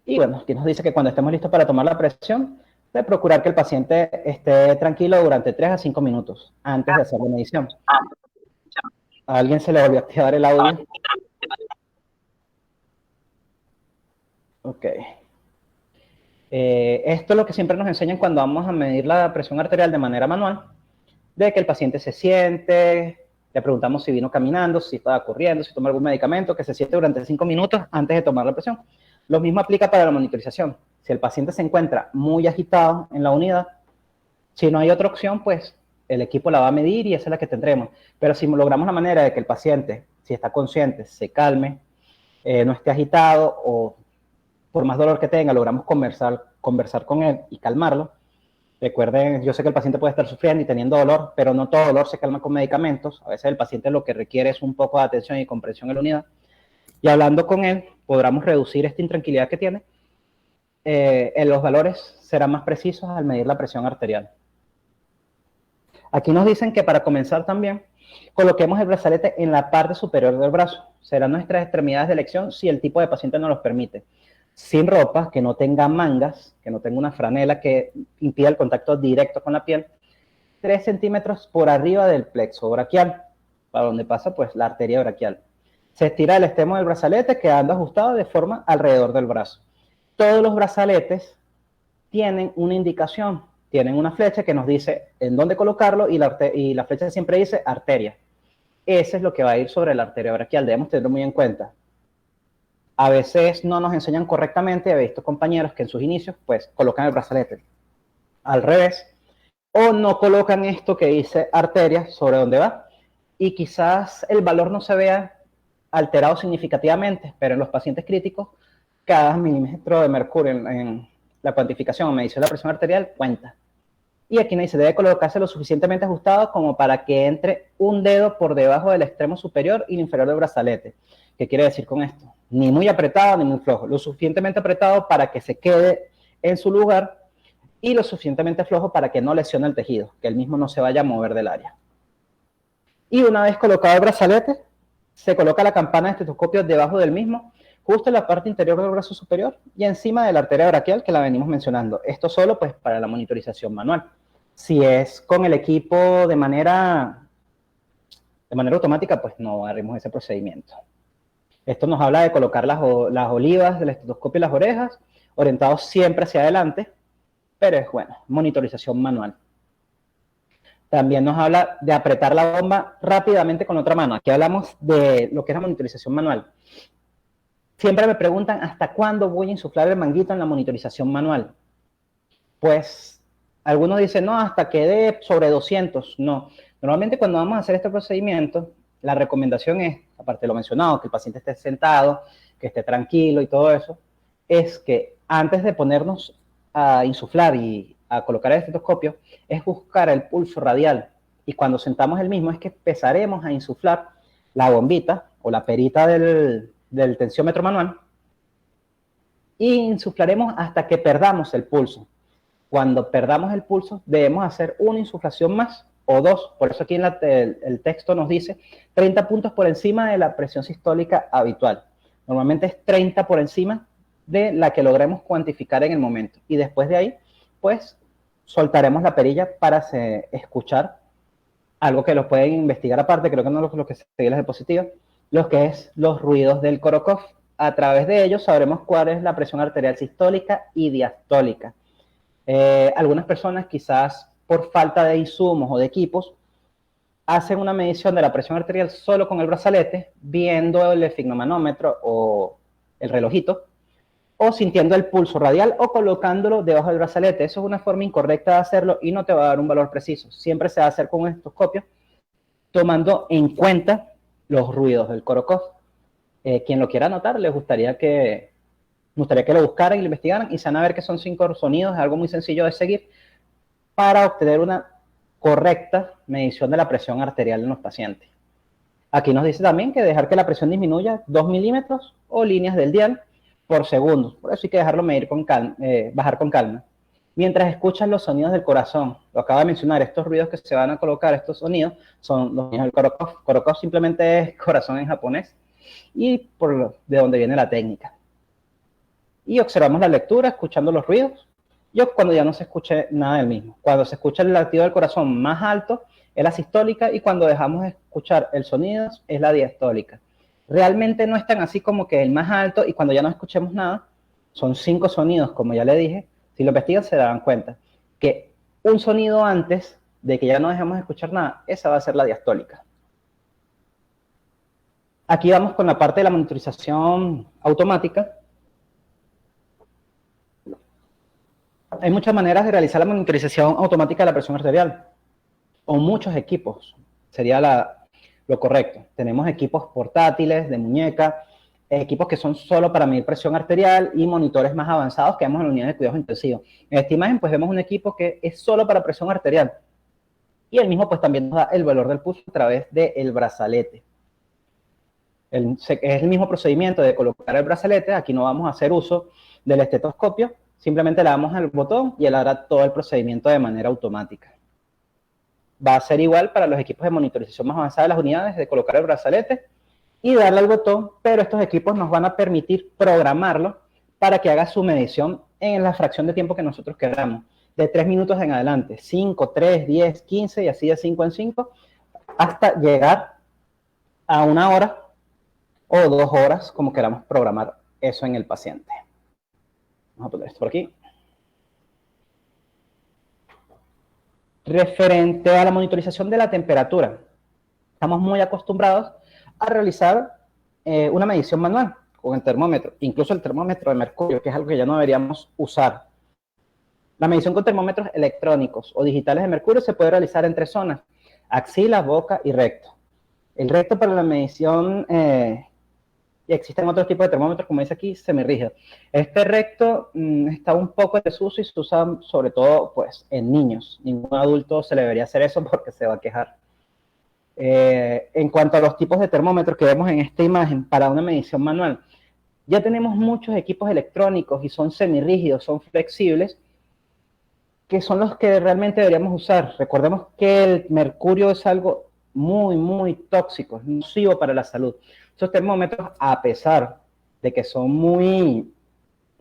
Y bueno, aquí nos dice que cuando estemos listos para tomar la presión, de procurar que el paciente esté tranquilo durante 3 a 5 minutos antes de hacer la medición. ¿A alguien se le volvió a activar el audio? Ok. Esto es lo que siempre nos enseñan cuando vamos a medir la presión arterial de manera manual, de que el paciente se siente, le preguntamos si vino caminando, si estaba corriendo, si toma algún medicamento, que se siente durante 5 minutos antes de tomar la presión. Lo mismo aplica para la monitorización. Si el paciente se encuentra muy agitado en la unidad, si no hay otra opción, pues el equipo la va a medir y esa es la que tendremos. Pero si logramos la manera de que el paciente, si está consciente, se calme, no esté agitado o por más dolor que tenga, logramos conversar con él y calmarlo. Recuerden, yo sé que el paciente puede estar sufriendo y teniendo dolor, pero no todo dolor se calma con medicamentos. A veces el paciente lo que requiere es un poco de atención y comprensión en la unidad. Y hablando con él, podremos reducir esta intranquilidad que tiene. Los valores serán más precisos al medir la presión arterial. Aquí nos dicen que para comenzar también, coloquemos el brazalete en la parte superior del brazo. Serán nuestras extremidades de elección si el tipo de paciente nos los permite. Sin ropa, que no tenga mangas, que no tenga una franela que impida el contacto directo con la piel, 3 centímetros por arriba del plexo braquial, para donde pasa pues la arteria braquial. Se estira el extremo del brazalete quedando ajustado de forma alrededor del brazo. Todos los brazaletes tienen una indicación, tienen una flecha que nos dice en dónde colocarlo y la flecha siempre dice arteria. Ese es lo que va a ir sobre la arteria braquial, debemos tenerlo muy en cuenta. A veces no nos enseñan correctamente, he visto compañeros que en sus inicios pues colocan el brazalete al revés o no colocan esto que dice arteria sobre dónde va y quizás el valor no se vea alterado significativamente, pero en los pacientes críticos cada milímetro de mercurio en la cuantificación o medición de la presión arterial cuenta. Y aquí nos dice, debe colocarse lo suficientemente ajustado como para que entre un dedo por debajo del extremo superior y el inferior del brazalete. ¿Qué quiere decir con esto? Ni muy apretado ni muy flojo. Lo suficientemente apretado para que se quede en su lugar y lo suficientemente flojo para que no lesione el tejido, que el mismo no se vaya a mover del área. Y una vez colocado el brazalete, se coloca la campana de estetoscopio debajo del mismo, justo en la parte interior del brazo superior y encima de la arteria braquial que la venimos mencionando. Esto solo pues para la monitorización manual. Si es con el equipo de manera automática, pues no haremos ese procedimiento. Esto nos habla de colocar las olivas del estetoscopio y las orejas, orientados siempre hacia adelante, pero es bueno, monitorización manual. También nos habla de apretar la bomba rápidamente con otra mano. Aquí hablamos de lo que es la monitorización manual. Siempre me preguntan, ¿hasta cuándo voy a insuflar el manguito en la monitorización manual? Pues, algunos dicen, no, hasta que dé sobre 200. No, normalmente cuando vamos a hacer este procedimiento, la recomendación es, aparte de lo mencionado, que el paciente esté sentado, que esté tranquilo y todo eso, es que antes de ponernos a insuflar y a colocar el estetoscopio, es buscar el pulso radial. Y cuando sentamos el mismo, es que empezaremos a insuflar la bombita o la perita del tensiómetro manual y insuflaremos hasta que perdamos el pulso. Cuando perdamos el pulso, debemos hacer una insuflación más o 2. Por eso aquí en el texto nos dice 30 puntos por encima de la presión sistólica habitual. Normalmente es 30 por encima de la que logremos cuantificar en el momento. Y después de ahí, pues, soltaremos la perilla para escuchar algo que los pueden investigar aparte, creo que no lo que se sigue las diapositivas, lo que es los ruidos del Korokov. A través de ellos sabremos cuál es la presión arterial sistólica y diastólica. Algunas personas, quizás por falta de insumos o de equipos, hacen una medición de la presión arterial solo con el brazalete, viendo el esfigmomanómetro o el relojito, o sintiendo el pulso radial o colocándolo debajo del brazalete. Eso es una forma incorrecta de hacerlo y no te va a dar un valor preciso. Siempre se va a hacer con un estetoscopio, tomando en cuenta los ruidos del Korokov. Quien lo quiera anotar, les gustaría que lo buscaran y lo investigaran, y se van a ver que son 5 sonidos, es algo muy sencillo de seguir para obtener una correcta medición de la presión arterial en los pacientes. Aquí nos dice también que dejar que la presión disminuya 2 milímetros o líneas del dial por segundo. Por eso hay que dejarlo medir con calma, bajar con calma. Mientras escuchas los sonidos del corazón, lo acabo de mencionar, estos ruidos que se van a colocar, estos sonidos, son los sonidos del Korokov. Korokov simplemente es corazón en japonés, y de donde viene la técnica. Y observamos la lectura, escuchando los ruidos. Yo cuando ya no se escuche nada del mismo. Cuando se escucha el latido del corazón más alto, es la sistólica, y cuando dejamos de escuchar el sonido, es la diastólica. Realmente no es tan así como que el más alto, y cuando ya no escuchemos nada, son 5 sonidos, como ya le dije. Si lo investigan se darán cuenta que un sonido antes de que ya no dejemos de escuchar nada, esa va a ser la diastólica. Aquí vamos con la parte de la monitorización automática. Hay muchas maneras de realizar la monitorización automática de la presión arterial, o muchos equipos, sería lo correcto. Tenemos equipos portátiles, de muñeca, equipos que son solo para medir presión arterial, y monitores más avanzados que vemos en la unidad de cuidados intensivos. En esta imagen pues vemos un equipo que es solo para presión arterial, y el mismo pues también nos da el valor del pulso a través del brazalete. Es el mismo procedimiento de colocar el brazalete. Aquí no vamos a hacer uso del estetoscopio, simplemente le damos al botón y él hará todo el procedimiento de manera automática. Va a ser igual para los equipos de monitorización más avanzada de las unidades, de colocar el brazalete y darle al botón, pero estos equipos nos van a permitir programarlo para que haga su medición en la fracción de tiempo que nosotros queramos, de 3 minutos en adelante, 5, 3, 10, 15 y así de 5 en 5, hasta llegar a 1 hora o 2 horas, como queramos programar eso en el paciente. Vamos a poner esto por aquí. Referente a la monitorización de la temperatura, estamos muy acostumbrados a realizar una medición manual con el termómetro, incluso el termómetro de mercurio, que es algo que ya no deberíamos usar. La medición con termómetros electrónicos o digitales de mercurio se puede realizar en 3 zonas: axila, boca y recto. El recto para la medición, y existen otros tipos de termómetros, como dice aquí, semirrígido. Este recto está un poco en desuso y se usa sobre todo pues, en niños. Ningún adulto se le debería hacer eso porque se va a quejar. En cuanto a los tipos de termómetros que vemos en esta imagen para una medición manual, ya tenemos muchos equipos electrónicos y son semirrígidos, son flexibles, que son los que realmente deberíamos usar. Recordemos que el mercurio es algo muy, muy tóxico, es nocivo para la salud. Estos termómetros, a pesar de que son muy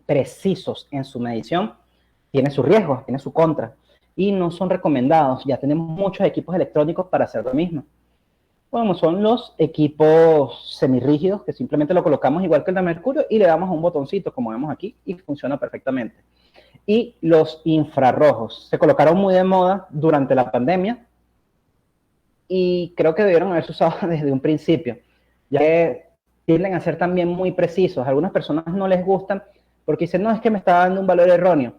precisos en su medición, tienen sus riesgos, tienen su contra, y no son recomendados. Ya tenemos muchos equipos electrónicos para hacer lo mismo. Bueno, son los equipos semirrígidos, que simplemente lo colocamos igual que el de mercurio y le damos a un botoncito, como vemos aquí, y funciona perfectamente. Y los infrarrojos se colocaron muy de moda durante la pandemia, y creo que debieron haberse usado desde un principio, ya que tienden a ser también muy precisos. A algunas personas no les gustan porque dicen, no, es que me está dando un valor erróneo.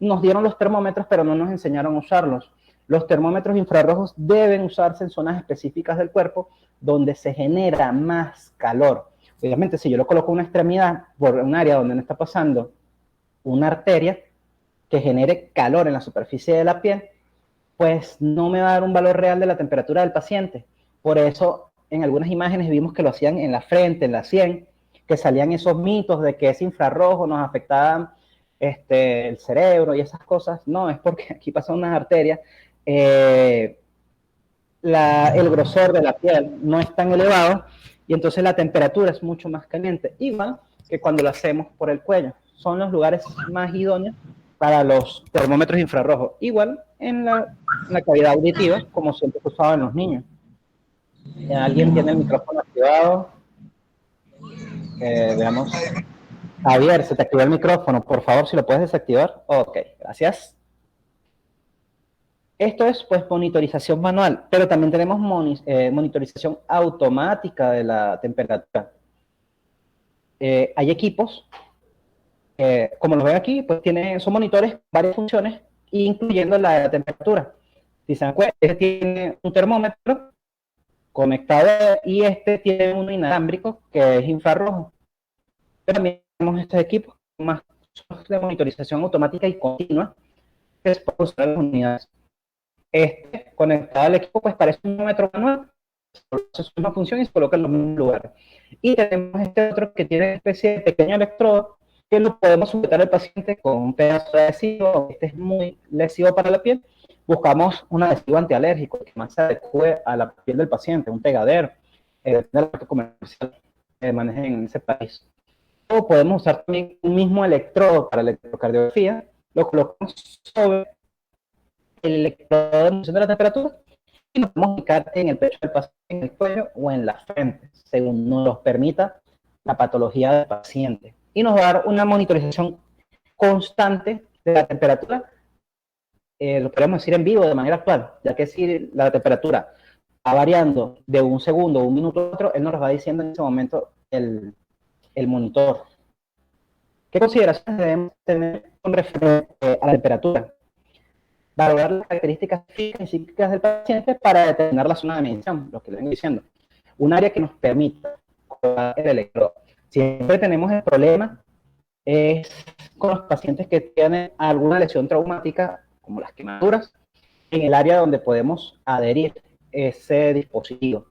Nos dieron los termómetros, pero no nos enseñaron a usarlos. Los termómetros infrarrojos deben usarse en zonas específicas del cuerpo donde se genera más calor. Obviamente, si yo lo coloco en una extremidad, por un área donde no está pasando una arteria que genere calor en la superficie de la piel, pues no me va a dar un valor real de la temperatura del paciente. Por eso, en algunas imágenes vimos que lo hacían en la frente, en la sien, que salían esos mitos de que ese infrarrojo nos afectaba el cerebro y esas cosas. No, es porque aquí pasan unas arterias, el grosor de la piel no es tan elevado y entonces la temperatura es mucho más caliente y va que cuando lo hacemos por el cuello. Son los lugares más idóneos para los termómetros infrarrojos. Igual en la cavidad auditiva, como siempre se usaba en los niños. ¿Alguien tiene el micrófono activado? Veamos. Javier, se te activó el micrófono. Por favor, si lo puedes desactivar. Ok, gracias. Esto es, pues, monitorización manual, pero también tenemos monitorización automática de la temperatura. Hay equipos, como los ven aquí, pues son monitores, varias funciones, incluyendo la de la temperatura. Si se dan cuenta, este tiene un termómetro conectado y este tiene uno inalámbrico que es infrarrojo. Pero también tenemos estos equipos más de monitorización automática y continua que se pueden usar en las unidades. Este conectado al equipo pues parece un termómetro manual, hace su misma función y se coloca en los mismos lugares. Y tenemos este otro que tiene una especie de pequeño electrodo que lo podemos sujetar al paciente con un pedazo de adhesivo. Este es muy lesivo para la piel. Buscamos un adhesivo antialérgico que más se adecue a la piel del paciente, un pegadero, de la marca comercial que manejen en ese país. O podemos usar también un mismo electrodo para la electrocardiografía, lo colocamos sobre el electrodo de medición de la temperatura y nos podemos ubicar en el pecho del paciente, en el cuello o en la frente, según nos lo permita la patología del paciente. Y nos va a dar una monitorización constante de la temperatura, lo podemos decir en vivo de manera actual, ya que si la temperatura va variando de un segundo o un minuto a otro, él nos lo va diciendo en ese momento el monitor. ¿Qué consideraciones debemos tener con referente a la temperatura? Valorar las características físicas y psíquicas del paciente para determinar la zona de medición, lo que le vengo diciendo. Un área que nos permita colocar el electrodo. Siempre tenemos el problema es con los pacientes que tienen alguna lesión traumática, como las quemaduras, en el área donde podemos adherir ese dispositivo.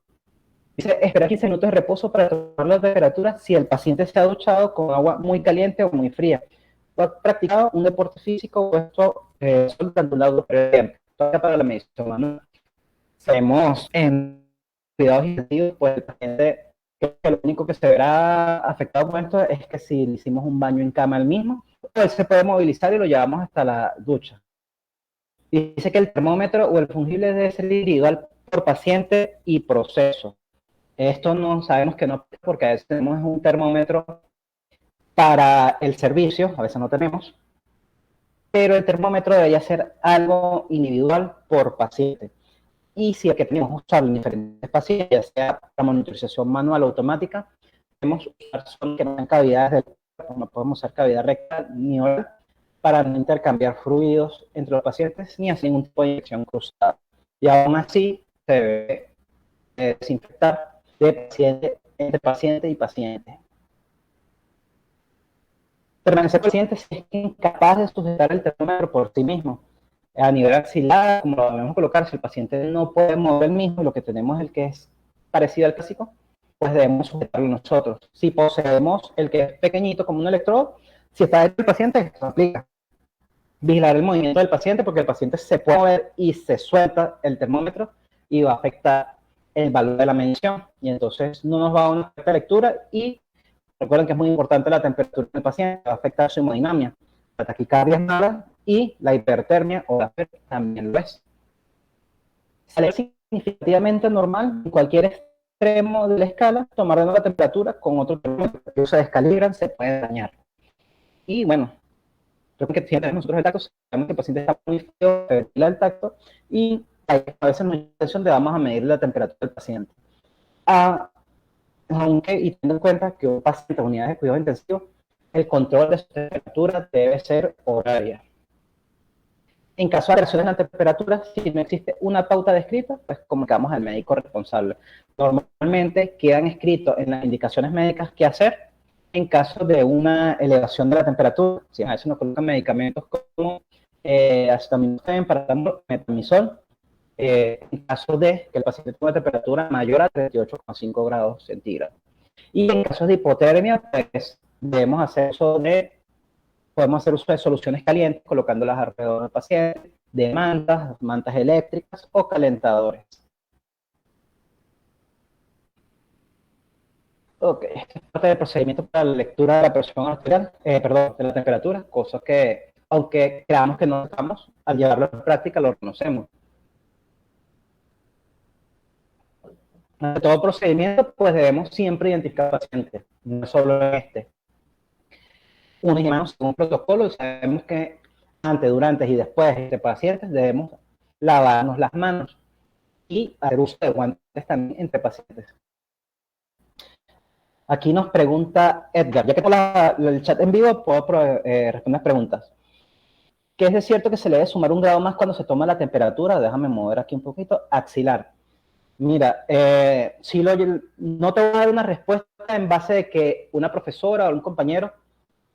Dice, esperar 15 minutos de reposo para tomar la temperatura si el paciente se ha duchado con agua muy caliente o muy fría. O ha practicado un deporte físico o esto soltando un lado previo. Para la medición manual. Sabemos en cuidados intensivos, pues el paciente, que lo único que se verá afectado con esto es que si le hicimos un baño en cama al mismo, pues se puede movilizar y lo llevamos hasta la ducha. Y dice que el termómetro o el fungible debe ser individual por paciente y proceso. Esto no sabemos que no, porque a veces tenemos un termómetro para el servicio, a veces no tenemos, pero el termómetro debería ser algo individual por paciente. Y si el que tenemos usarlo en diferentes pacientes, ya sea para monitorización manual o automática, podemos usar solo que no sean cavidades del cuerpo, no podemos usar cavidad rectal ni oral para no intercambiar fluidos entre los pacientes ni hacer ningún tipo de inyección cruzada. Y aún así se debe desinfectar de paciente, entre paciente y paciente. Permanecer paciente si es incapaz de sujetar el termómetro por sí mismo. A nivel axilar, como lo debemos colocar, si el paciente no puede mover el mismo, lo que tenemos es el que es parecido al clásico, pues debemos sujetarlo nosotros. Si poseemos el que es pequeñito como un electrodo, si está dentro del paciente, se aplica. Vigilar el movimiento del paciente porque el paciente se puede mover y se suelta el termómetro y va a afectar el valor de la medición y entonces no nos va a dar una perfecta lectura y recuerden que es muy importante la temperatura del paciente, va a afectar su hemodinamia. La taquicardia es mala y la hipertermia o la FED también lo es. Salir significativamente normal en cualquier extremo de la escala, tomar la temperatura con otro termómetro que se descalibran, se puede dañar. Y bueno, creo que siempre nosotros el tacto, sabemos que el paciente está muy frío, ventila el tacto y a veces no hay intención de vamos a medir la temperatura del paciente. Aunque, y teniendo en cuenta que un paciente en unidades de cuidado intensivo, el control de su temperatura debe ser horaria. En caso de alteraciones en la temperatura, si no existe una pauta descrita, pues comunicamos al médico responsable. Normalmente quedan escritos en las indicaciones médicas qué hacer en caso de una elevación de la temperatura. Si a veces nos colocan medicamentos como acetaminofén, paracetamol, metamizol, en caso de que el paciente tenga una temperatura mayor a 38,5 grados centígrados. Y en casos de hipotermia, pues podemos hacer uso de soluciones calientes, colocándolas alrededor del paciente, de mantas eléctricas o calentadores. Ok, esta es parte del procedimiento para la lectura de la presión arterial, perdón, de la temperatura, cosas que, aunque creamos que no estamos, al llevarlo a la práctica lo conocemos. Ante todo procedimiento, pues debemos siempre identificar al paciente, no solo en este. Unos y manos según protocolo, y sabemos que antes, durante y después de este paciente debemos lavarnos las manos y hacer uso de guantes también entre pacientes. Aquí nos pregunta Edgar, ya que tengo el chat en vivo, puedo responder preguntas. ¿Qué es de cierto que se le debe sumar un grado más cuando se toma la temperatura? Déjame mover aquí un poquito. Axilar. Mira, no te voy a dar una respuesta en base de que una profesora o un compañero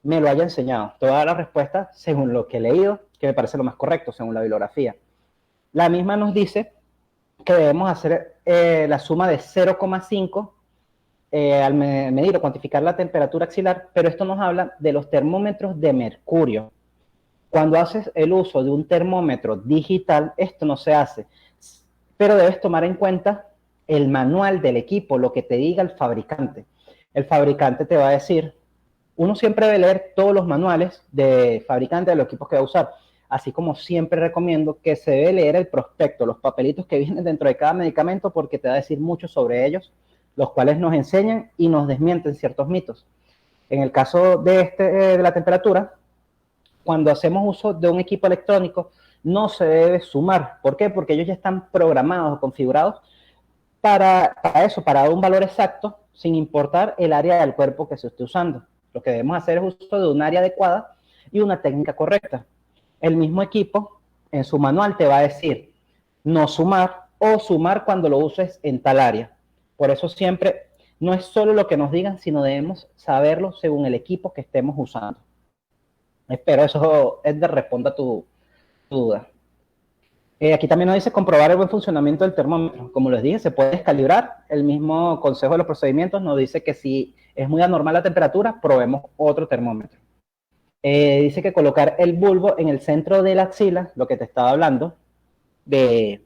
me lo haya enseñado. Te voy a dar la respuesta según lo que he leído, que me parece lo más correcto, según la bibliografía. La misma nos dice que debemos hacer la suma de 0,5 al medir o cuantificar la temperatura axilar, pero esto nos habla de los termómetros de mercurio. Cuando haces el uso de un termómetro digital, esto no se hace, pero debes tomar en cuenta el manual del equipo, lo que te diga el fabricante. El fabricante te va a decir, uno siempre debe leer todos los manuales de fabricante de los equipos que va a usar, así como siempre recomiendo que se debe leer el prospecto, los papelitos que vienen dentro de cada medicamento, porque te va a decir mucho sobre ellos, los cuales nos enseñan y nos desmienten ciertos mitos. En el caso de la temperatura, cuando hacemos uso de un equipo electrónico, no se debe sumar. ¿Por qué? Porque ellos ya están programados o configurados para eso, para dar un valor exacto, sin importar el área del cuerpo que se esté usando. Lo que debemos hacer es uso de un área adecuada y una técnica correcta. El mismo equipo, en su manual, te va a decir no sumar o sumar cuando lo uses en tal área. Por eso siempre no es solo lo que nos digan, sino debemos saberlo según el equipo que estemos usando. Espero eso, Edgar, responda a tu duda. Aquí también nos dice comprobar el buen funcionamiento del termómetro. Como les dije, se puede descalibrar. El mismo consejo de los procedimientos nos dice que si es muy anormal la temperatura, probemos otro termómetro. Dice que colocar el bulbo en el centro de la axila, lo que te estaba hablando, de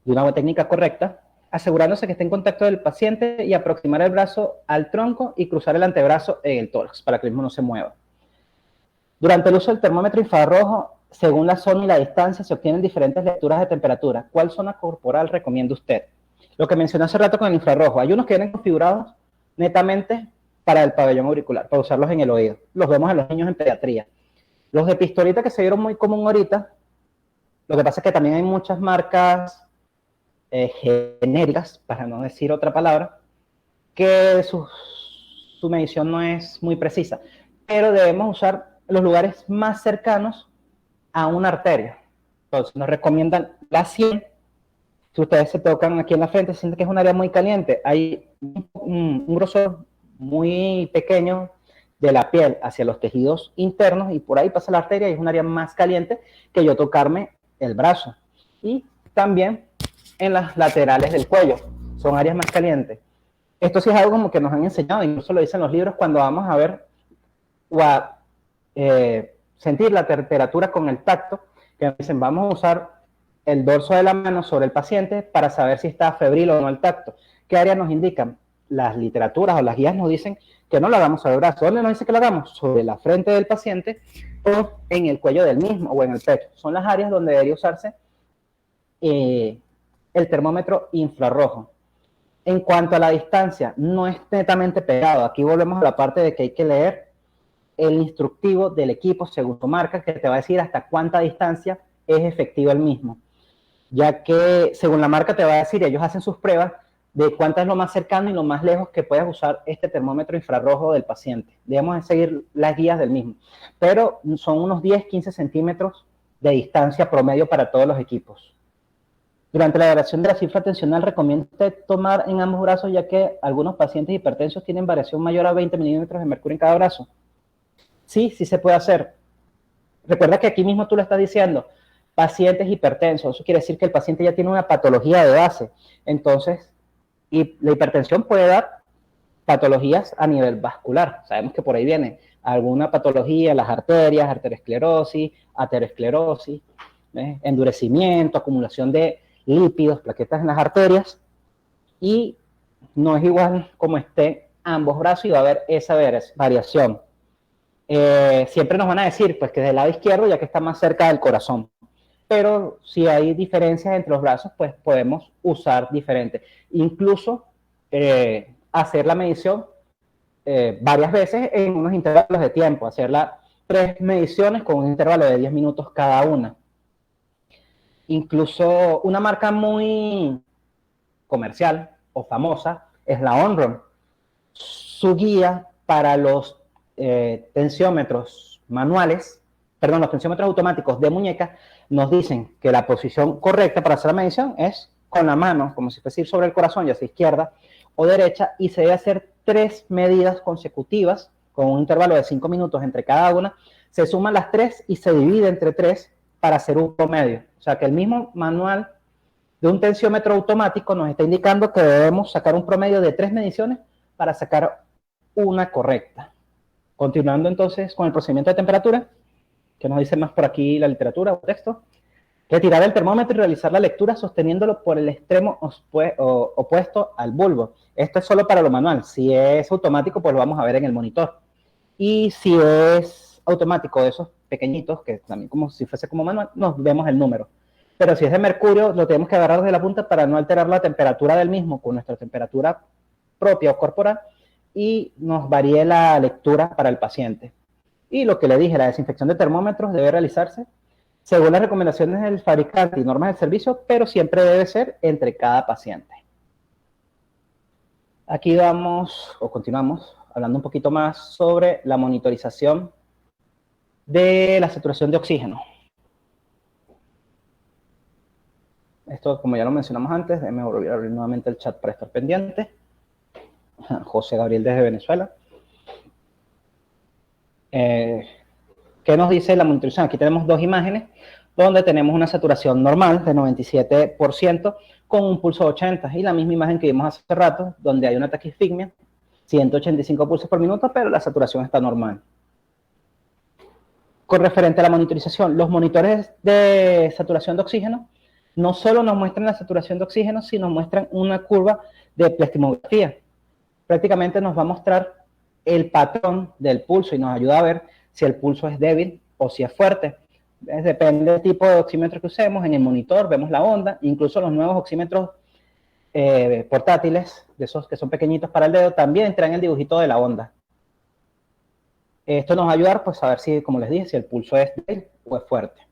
una buena técnica correcta, asegurándose que esté en contacto del paciente y aproximar el brazo al tronco y cruzar el antebrazo en el tórax para que el mismo no se mueva. Durante el uso del termómetro infrarrojo, según la zona y la distancia, se obtienen diferentes lecturas de temperatura. ¿Cuál zona corporal recomienda usted? Lo que mencioné hace rato con el infrarrojo. Hay unos que vienen configurados netamente para el pabellón auricular, para usarlos en el oído. Los vemos en los niños en pediatría. Los de pistolita que se vieron muy común ahorita, lo que pasa es que también hay muchas marcas genéricas, para no decir otra palabra, que su medición no es muy precisa, pero debemos usar los lugares más cercanos a una arteria. Entonces nos recomiendan la 100. Si ustedes se tocan aquí en la frente, sienten que es un área muy caliente, hay un grosor muy pequeño de la piel hacia los tejidos internos y por ahí pasa la arteria y es un área más caliente que yo tocarme el brazo. Y también en las laterales del cuello, son áreas más calientes. Esto sí es algo como que nos han enseñado, incluso lo dicen los libros cuando vamos a ver o a sentir la temperatura con el tacto, que nos dicen vamos a usar el dorso de la mano sobre el paciente para saber si está febril o no el tacto. ¿Qué áreas nos indican? Las literaturas o las guías nos dicen que no lo hagamos sobre el brazo. ¿Dónde nos dice que lo hagamos? Sobre la frente del paciente o en el cuello del mismo o en el pecho. Son las áreas donde debería usarse el termómetro infrarrojo. En cuanto a la distancia, no es netamente pegado. Aquí volvemos a la parte de que hay que leer el instructivo del equipo según tu marca, que te va a decir hasta cuánta distancia es efectivo el mismo. Ya que según la marca te va a decir, ellos hacen sus pruebas de cuánto es lo más cercano y lo más lejos que puedes usar este termómetro infrarrojo del paciente. Debemos seguir las guías del mismo. Pero son unos 10-15 centímetros de distancia promedio para todos los equipos. Durante la variación de la cifra tensional, recomienda usted tomar en ambos brazos, ya que algunos pacientes hipertensos tienen variación mayor a 20 milímetros de mercurio en cada brazo. Sí, sí se puede hacer. Recuerda que aquí mismo tú lo estás diciendo, pacientes hipertensos. Eso quiere decir que el paciente ya tiene una patología de base. Entonces, y la hipertensión puede dar patologías a nivel vascular. Sabemos que por ahí viene alguna patología, las arterias, arteriosclerosis, aterosclerosis, endurecimiento, acumulación de lípidos, plaquetas en las arterias y no es igual como esté ambos brazos y va a haber esa variación. Siempre nos van a decir pues que del lado izquierdo, ya que está más cerca del corazón. Pero si hay diferencias entre los brazos, pues podemos usar diferentes. Incluso hacer la medición varias veces en unos intervalos de tiempo, hacerla 3 mediciones con un intervalo de 10 minutos cada una. Incluso una marca muy comercial o famosa es la Onron. Su guía para los tensiómetros manuales, perdón, los tensiómetros automáticos de muñeca, nos dicen que la posición correcta para hacer la medición es con la mano, como si fuese ir sobre el corazón, ya sea izquierda o derecha, y se debe hacer 3 medidas consecutivas con un intervalo de 5 minutos entre cada una. Se suman las 3 y se divide entre 3 para hacer un promedio. O sea que el mismo manual de un tensiómetro automático nos está indicando que debemos sacar un promedio de 3 mediciones para sacar una correcta. Continuando entonces con el procedimiento de temperatura, que nos dice más por aquí la literatura o texto. Retirar el termómetro y realizar la lectura sosteniéndolo por el extremo opuesto al bulbo. Esto es solo para lo manual. Si es automático, pues lo vamos a ver en el monitor. Y si es automático de esos pequeñitos, que también como si fuese como manual, nos vemos el número. Pero si es de mercurio, lo tenemos que agarrar desde la punta para no alterar la temperatura del mismo con nuestra temperatura propia o corporal y nos varíe la lectura para el paciente. Y lo que le dije, la desinfección de termómetros debe realizarse según las recomendaciones del fabricante y normas del servicio, pero siempre debe ser entre cada paciente. Aquí vamos, o continuamos, hablando un poquito más sobre la monitorización de la saturación de oxígeno. Esto, como ya lo mencionamos antes, déjenme volver a abrir nuevamente el chat para estar pendiente. José Gabriel desde Venezuela. ¿Qué nos dice la monitorización? Aquí tenemos 2 imágenes donde tenemos una saturación normal de 97% con un pulso de 80 y la misma imagen que vimos hace rato donde hay una taquifigmia, 185 pulsos por minuto, pero la saturación está normal. Con referente a la monitorización, los monitores de saturación de oxígeno no solo nos muestran la saturación de oxígeno, sino nos muestran una curva de pleximografía. Prácticamente nos va a mostrar el patrón del pulso y nos ayuda a ver si el pulso es débil o si es fuerte. Depende del tipo de oxímetro que usemos. En el monitor vemos la onda, incluso los nuevos oxímetros portátiles, de esos que son pequeñitos para el dedo, también traen el dibujito de la onda. Esto nos va a ayudar pues a ver si, como les dije, si el pulso es débil o es fuerte.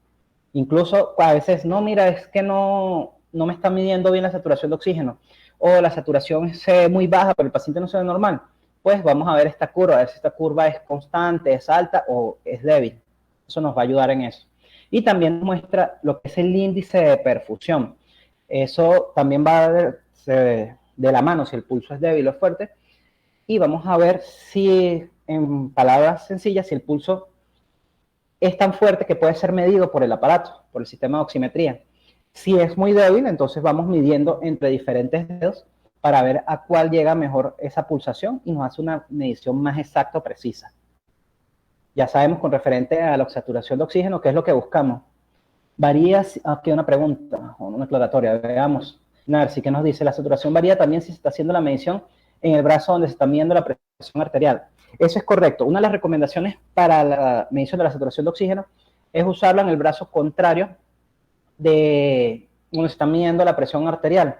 Incluso a veces, no, mira, es que no me está midiendo bien la saturación de oxígeno, o la saturación es muy baja, pero el paciente no se ve normal. Pues vamos a ver esta curva, a ver si esta curva es constante, es alta o es débil. Eso nos va a ayudar en eso. Y también muestra lo que es el índice de perfusión. Eso también va de la mano si el pulso es débil o es fuerte. Y vamos a ver si, en palabras sencillas, si el pulso es tan fuerte que puede ser medido por el aparato, por el sistema de oximetría. Si es muy débil, entonces vamos midiendo entre diferentes dedos para ver a cuál llega mejor esa pulsación y nos hace una medición más exacta o precisa. Ya sabemos con referente a la saturación de oxígeno qué es lo que buscamos. Varía, aquí una pregunta, o una aclaratoria, veamos. Narci, ¿qué nos dice? La saturación varía también si se está haciendo la medición en el brazo donde se está midiendo la presión arterial. Eso es correcto. Una de las recomendaciones para la medición de la saturación de oxígeno es usarla en el brazo contrario de donde se está midiendo la presión arterial.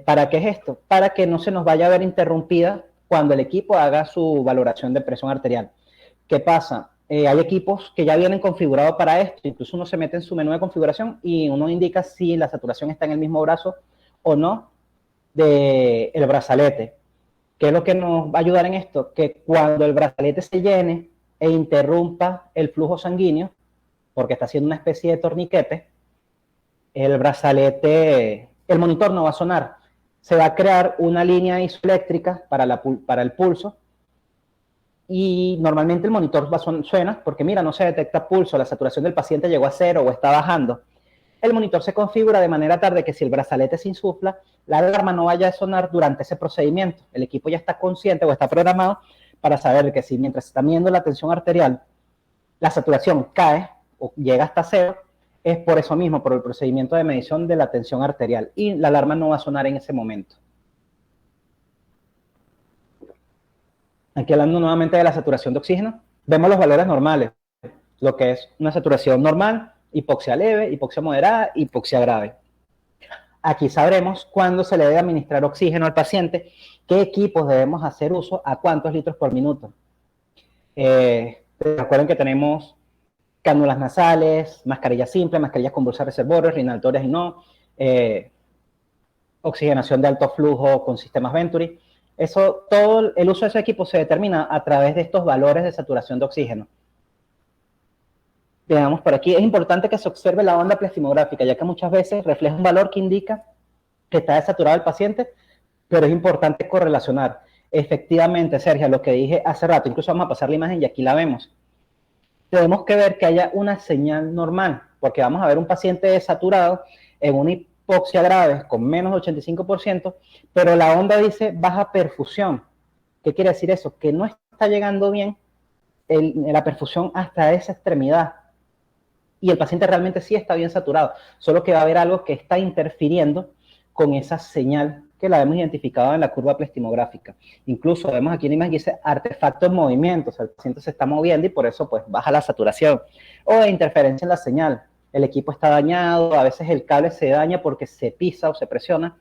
¿Para qué es esto? Para que no se nos vaya a ver interrumpida cuando el equipo haga su valoración de presión arterial. ¿Qué pasa? Hay equipos que ya vienen configurados para esto, incluso uno se mete en su menú de configuración y uno indica si la saturación está en el mismo brazo o no del brazalete. ¿Qué es lo que nos va a ayudar en esto? Que cuando el brazalete se llene e interrumpa el flujo sanguíneo, porque está haciendo una especie de torniquete, el brazalete, el monitor no va a sonar. Se va a crear una línea isoeléctrica para el pulso y normalmente el monitor suena porque mira, no se detecta pulso, la saturación del paciente llegó a 0 o está bajando. El monitor se configura de manera tal de que si el brazalete se insufla, la alarma no vaya a sonar durante ese procedimiento. El equipo ya está consciente o está programado para saber que si mientras se está midiendo la tensión arterial, la saturación cae o llega hasta 0, es por eso mismo, por el procedimiento de medición de la tensión arterial. Y la alarma no va a sonar en ese momento. Aquí hablando nuevamente de la saturación de oxígeno, vemos los valores normales, lo que es una saturación normal, hipoxia leve, hipoxia moderada, hipoxia grave. Aquí sabremos cuándo se le debe administrar oxígeno al paciente, qué equipos debemos hacer uso, a cuántos litros por minuto. Recuerden que tenemos cánulas nasales, mascarillas simples, mascarillas con bolsas reservorios, inhalatorias y no, oxigenación de alto flujo con sistemas Venturi. Eso, todo el uso de ese equipo se determina a través de estos valores de saturación de oxígeno. Veamos por aquí, es importante que se observe la onda plastimográfica, ya que muchas veces refleja un valor que indica que está desaturado el paciente, pero es importante correlacionar. Efectivamente, Sergio, lo que dije hace rato, incluso vamos a pasar la imagen y aquí la vemos. Tenemos que ver que haya una señal normal, porque vamos a ver un paciente desaturado en una hipoxia grave con menos de 85%, pero la onda dice baja perfusión. ¿Qué quiere decir eso? Que no está llegando bien la perfusión hasta esa extremidad. Y el paciente realmente sí está bien saturado, solo que va a haber algo que está interfiriendo con esa señal que la hemos identificado en la curva plastimográfica. Incluso vemos aquí una imagen que dice artefacto en movimiento, o sea, el paciente se está moviendo y por eso pues baja la saturación. O interferencia en la señal, el equipo está dañado, a veces el cable se daña porque se pisa o se presiona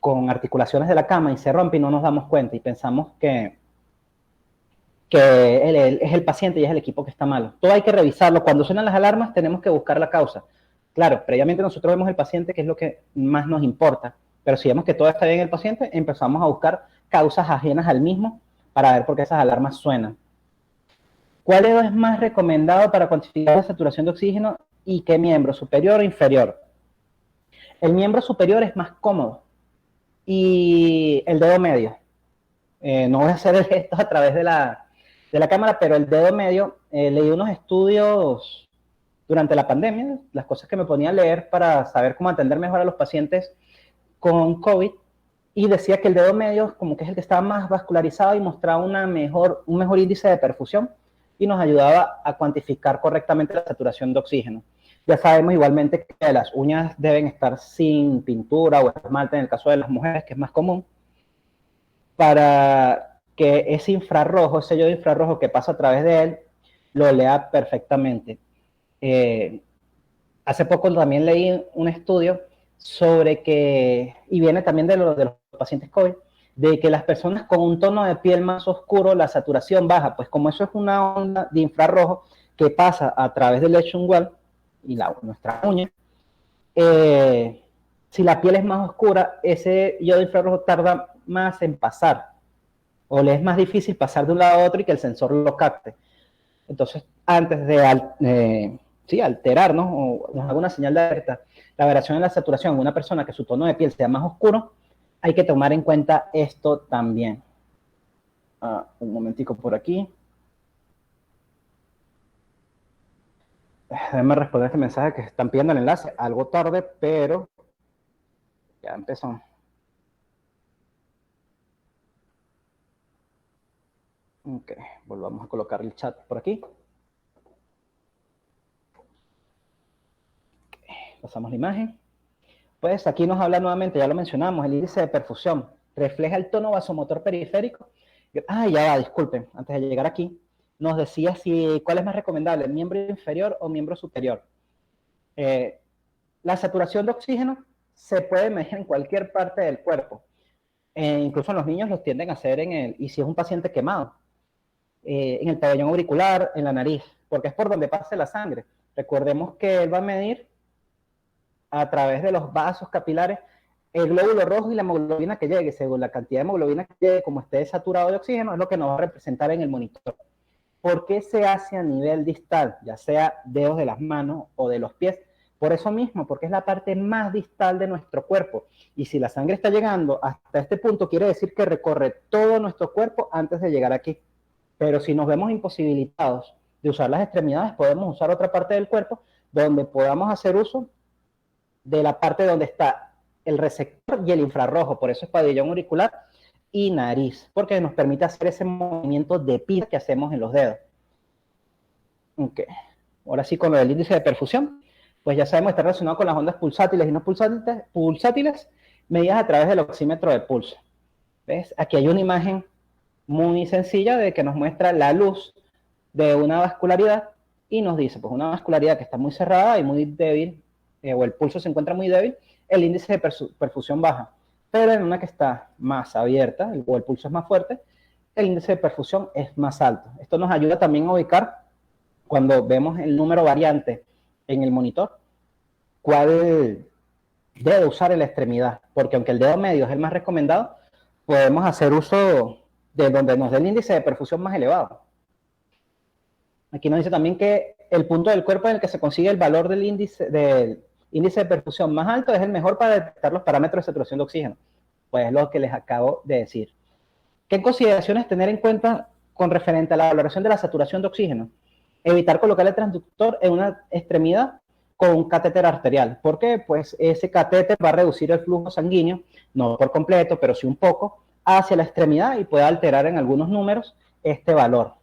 con articulaciones de la cama y se rompe y no nos damos cuenta y pensamos que es el paciente y es el equipo que está malo. Todo hay que revisarlo. Cuando suenan las alarmas tenemos que buscar la causa. Claro, previamente nosotros vemos el paciente, que es lo que más nos importa, pero si vemos que todo está bien en el paciente, empezamos a buscar causas ajenas al mismo para ver por qué esas alarmas suenan. ¿Cuál dedo es más recomendado para cuantificar la saturación de oxígeno y qué miembro, superior o inferior? El miembro superior es más cómodo y el dedo medio. No voy a hacer el gesto a través de la cámara, pero el dedo medio, leí unos estudios durante la pandemia, las cosas que me ponía a leer para saber cómo atender mejor a los pacientes con COVID, y decía que el dedo medio como que es el que estaba más vascularizado y mostraba un mejor índice de perfusión y nos ayudaba a cuantificar correctamente la saturación de oxígeno. Ya sabemos igualmente que las uñas deben estar sin pintura o esmalte en el caso de las mujeres, que es más común, para que ese infrarrojo, ese yodo infrarrojo que pasa a través de él, lo lea perfectamente. Hace poco también leí un estudio sobre que, y viene también de los pacientes COVID, de que las personas con un tono de piel más oscuro, la saturación baja, pues como eso es una onda de infrarrojo que pasa a través del lecho ungual y nuestra uña, si la piel es más oscura, ese yodo infrarrojo tarda más en pasar, o le es más difícil pasar de un lado a otro y que el sensor lo capte. Entonces, antes de alterarnos o nos haga una señal de alerta, la variación en la saturación en una persona que su tono de piel sea más oscuro, hay que tomar en cuenta esto también. Un momentico por aquí. Déjenme responder este mensaje que están pidiendo el enlace. Algo tarde, pero ya empezó. Ok, volvamos a colocar el chat por aquí. Pasamos la imagen. Pues aquí nos habla nuevamente, ya lo mencionamos, el índice de perfusión. Refleja el tono vasomotor periférico. Ya va, disculpen, antes de llegar aquí, nos decía cuál es más recomendable, miembro inferior o miembro superior. La saturación de oxígeno se puede medir en cualquier parte del cuerpo. Incluso los niños los tienden a hacer y si es un paciente quemado, en el pabellón auricular, en la nariz, porque es por donde pasa la sangre. Recordemos que él va a medir a través de los vasos capilares el glóbulo rojo y la hemoglobina que llegue. Según la cantidad de hemoglobina que llegue, como esté saturado de oxígeno, es lo que nos va a representar en el monitor. ¿Por qué se hace a nivel distal? Ya sea dedos de las manos o de los pies. Por eso mismo, porque es la parte más distal de nuestro cuerpo. Y si la sangre está llegando hasta este punto, quiere decir que recorre todo nuestro cuerpo antes de llegar aquí. Pero si nos vemos imposibilitados de usar las extremidades, podemos usar otra parte del cuerpo donde podamos hacer uso de la parte donde está el receptor y el infrarrojo. Por eso es pabellón auricular y nariz, porque nos permite hacer ese movimiento de pisa que hacemos en los dedos. Ok, ahora sí, con lo del índice de perfusión, pues ya sabemos, está relacionado con las ondas pulsátiles y no pulsátiles medidas a través del oxímetro de pulso. ¿Ves? Aquí hay una imagen muy sencilla de que nos muestra la luz de una vascularidad y nos dice, pues una vascularidad que está muy cerrada y muy débil, o el pulso se encuentra muy débil, el índice de perfusión baja. Pero en una que está más abierta, o el pulso es más fuerte, el índice de perfusión es más alto. Esto nos ayuda también a ubicar, cuando vemos el número variante en el monitor, cuál dedo usar en la extremidad, porque aunque el dedo medio es el más recomendado, podemos hacer uso de donde nos dé el índice de perfusión más elevado. Aquí nos dice también que el punto del cuerpo en el que se consigue el valor del índice de perfusión más alto es el mejor para detectar los parámetros de saturación de oxígeno. Pues es lo que les acabo de decir. ¿Qué consideraciones tener en cuenta con referente a la valoración de la saturación de oxígeno? Evitar colocar el transductor en una extremidad con un catéter arterial. ¿Por qué? Pues ese catéter va a reducir el flujo sanguíneo, no por completo, pero sí un poco, hacia la extremidad y puede alterar en algunos números este valor.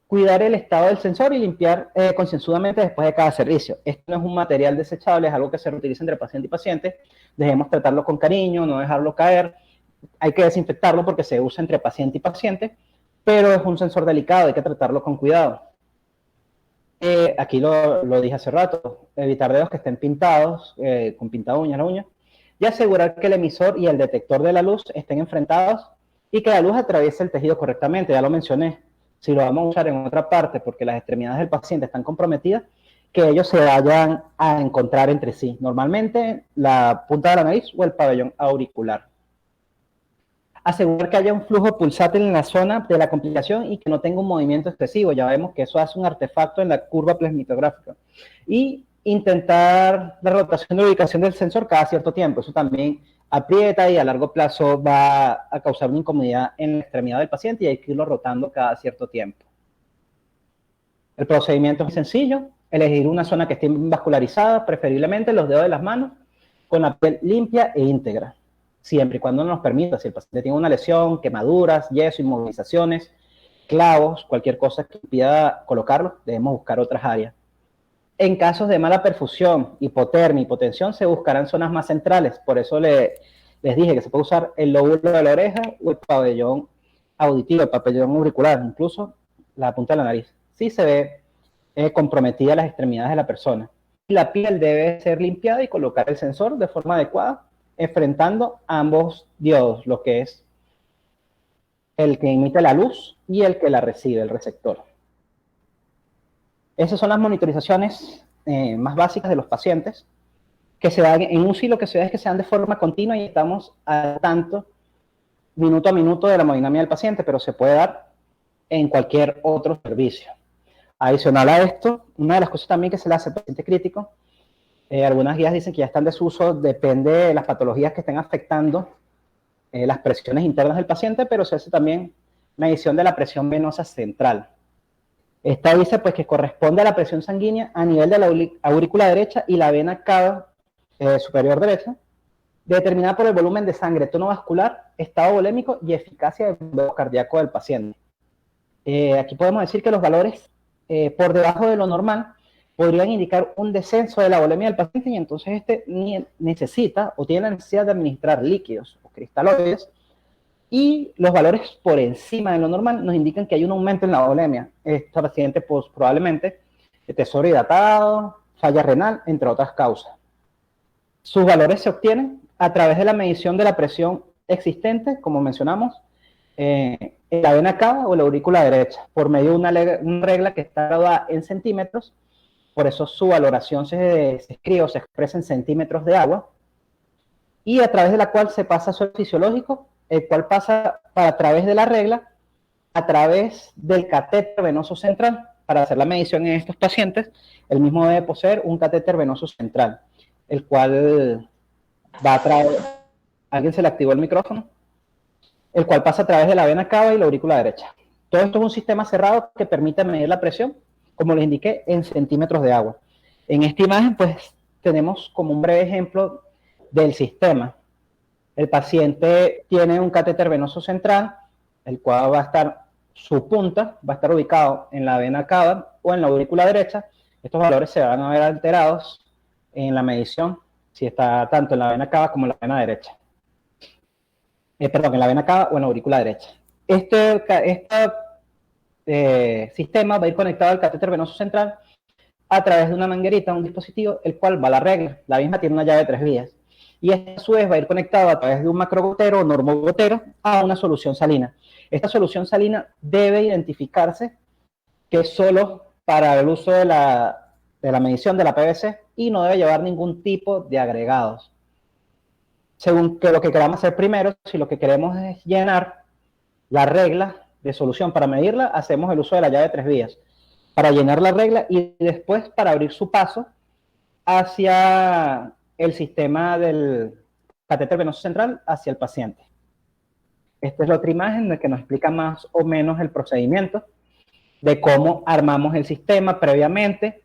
Cuidar el estado del sensor y limpiar concienzudamente después de cada servicio. Esto no es un material desechable, es algo que se reutiliza entre paciente y paciente. Debemos tratarlo con cariño, no dejarlo caer. Hay que desinfectarlo porque se usa entre paciente y paciente, pero es un sensor delicado, hay que tratarlo con cuidado. Aquí lo dije hace rato, evitar dedos que estén pintados, con pinta uñas, la uña, y asegurar que el emisor y el detector de la luz estén enfrentados y que la luz atraviese el tejido correctamente. Ya lo mencioné, si lo vamos a usar en otra parte porque las extremidades del paciente están comprometidas, que ellos se vayan a encontrar entre sí, normalmente la punta de la nariz o el pabellón auricular. Asegurar que haya un flujo pulsátil en la zona de la complicación y que no tenga un movimiento excesivo. Ya vemos que eso hace un artefacto en la curva plasmitográfica. Y intentar la rotación de ubicación del sensor cada cierto tiempo. Eso también aprieta y a largo plazo va a causar una incomodidad en la extremidad del paciente y hay que irlo rotando cada cierto tiempo. El procedimiento es muy sencillo. Elegir una zona que esté vascularizada, preferiblemente los dedos de las manos, con la piel limpia e íntegra. Siempre y cuando nos permita, si el paciente tiene una lesión, quemaduras, yeso, inmovilizaciones, clavos, cualquier cosa que impida colocarlo, debemos buscar otras áreas. En casos de mala perfusión, hipotermia, hipotensión, se buscarán zonas más centrales. Por eso les dije que se puede usar el lóbulo de la oreja o el pabellón auditivo, el pabellón auricular, incluso la punta de la nariz. Sí se ve comprometida las extremidades de la persona. La piel debe ser limpiada y colocar el sensor de forma adecuada, enfrentando ambos diodos, lo que es el que emite la luz y el que la recibe, el receptor. Esas son las monitorizaciones más básicas de los pacientes, que se dan en UCI. Lo que se ve es que se dan de forma continua y estamos al tanto, minuto a minuto, de la hemodinámica del paciente, pero se puede dar en cualquier otro servicio. Adicional a esto, una de las cosas también que se le hace al paciente crítico, algunas guías dicen que ya está en desuso, depende de las patologías que estén afectando las presiones internas del paciente, pero se hace también medición de la presión venosa central. Esta dice pues que corresponde a la presión sanguínea a nivel de la aurícula derecha y la vena cava superior derecha, determinada por el volumen de sangre, tono vascular, estado volémico y eficacia del bombeo cardíaco del paciente. Aquí podemos decir que los valores por debajo de lo normal podrían indicar un descenso de la volemia del paciente y entonces este necesita o tiene la necesidad de administrar líquidos o cristaloides, y los valores por encima de lo normal nos indican que hay un aumento en la volemia. Este paciente pues, probablemente esté sobrehidratado, falla renal, entre otras causas. Sus valores se obtienen a través de la medición de la presión existente, como mencionamos, en la vena cava o la aurícula derecha, por medio de una regla que está graduada en centímetros. Por eso su valoración se escribe o se expresa en centímetros de agua, y a través de la cual se pasa a suelo fisiológico, el cual pasa a través de la regla, a través del catéter venoso central. Para hacer la medición en estos pacientes, el mismo debe poseer un catéter venoso central, el cual va a traer... ¿Alguien se le activó el micrófono? El cual pasa a través de la vena cava y la aurícula derecha. Todo esto es un sistema cerrado que permite medir la presión, como les indiqué, en centímetros de agua. En esta imagen, pues, tenemos como un breve ejemplo del sistema. El paciente tiene un catéter venoso central, el cual va a estar, su punta va a estar ubicado en la vena cava o en la aurícula derecha. Estos valores se van a ver alterados en la medición, si está tanto en la vena cava como en la vena derecha. En la vena cava o en la aurícula derecha. Este sistema va a ir conectado al catéter venoso central a través de una manguerita, un dispositivo, el cual va a la regla. La misma tiene una llave de 3 vías. Y a su vez va a ir conectado a través de un macrogotero o normogotero a una solución salina. Esta solución salina debe identificarse que es solo para el uso de la medición de la PVC y no debe llevar ningún tipo de agregados. Según que lo que queramos hacer primero, si lo que queremos es llenar la regla de solución para medirla, hacemos el uso de la llave de 3 vías para llenar la regla y después para abrir su paso hacia el sistema del catéter venoso central hacia el paciente. Esta es la otra imagen de que nos explica más o menos el procedimiento de cómo armamos el sistema previamente,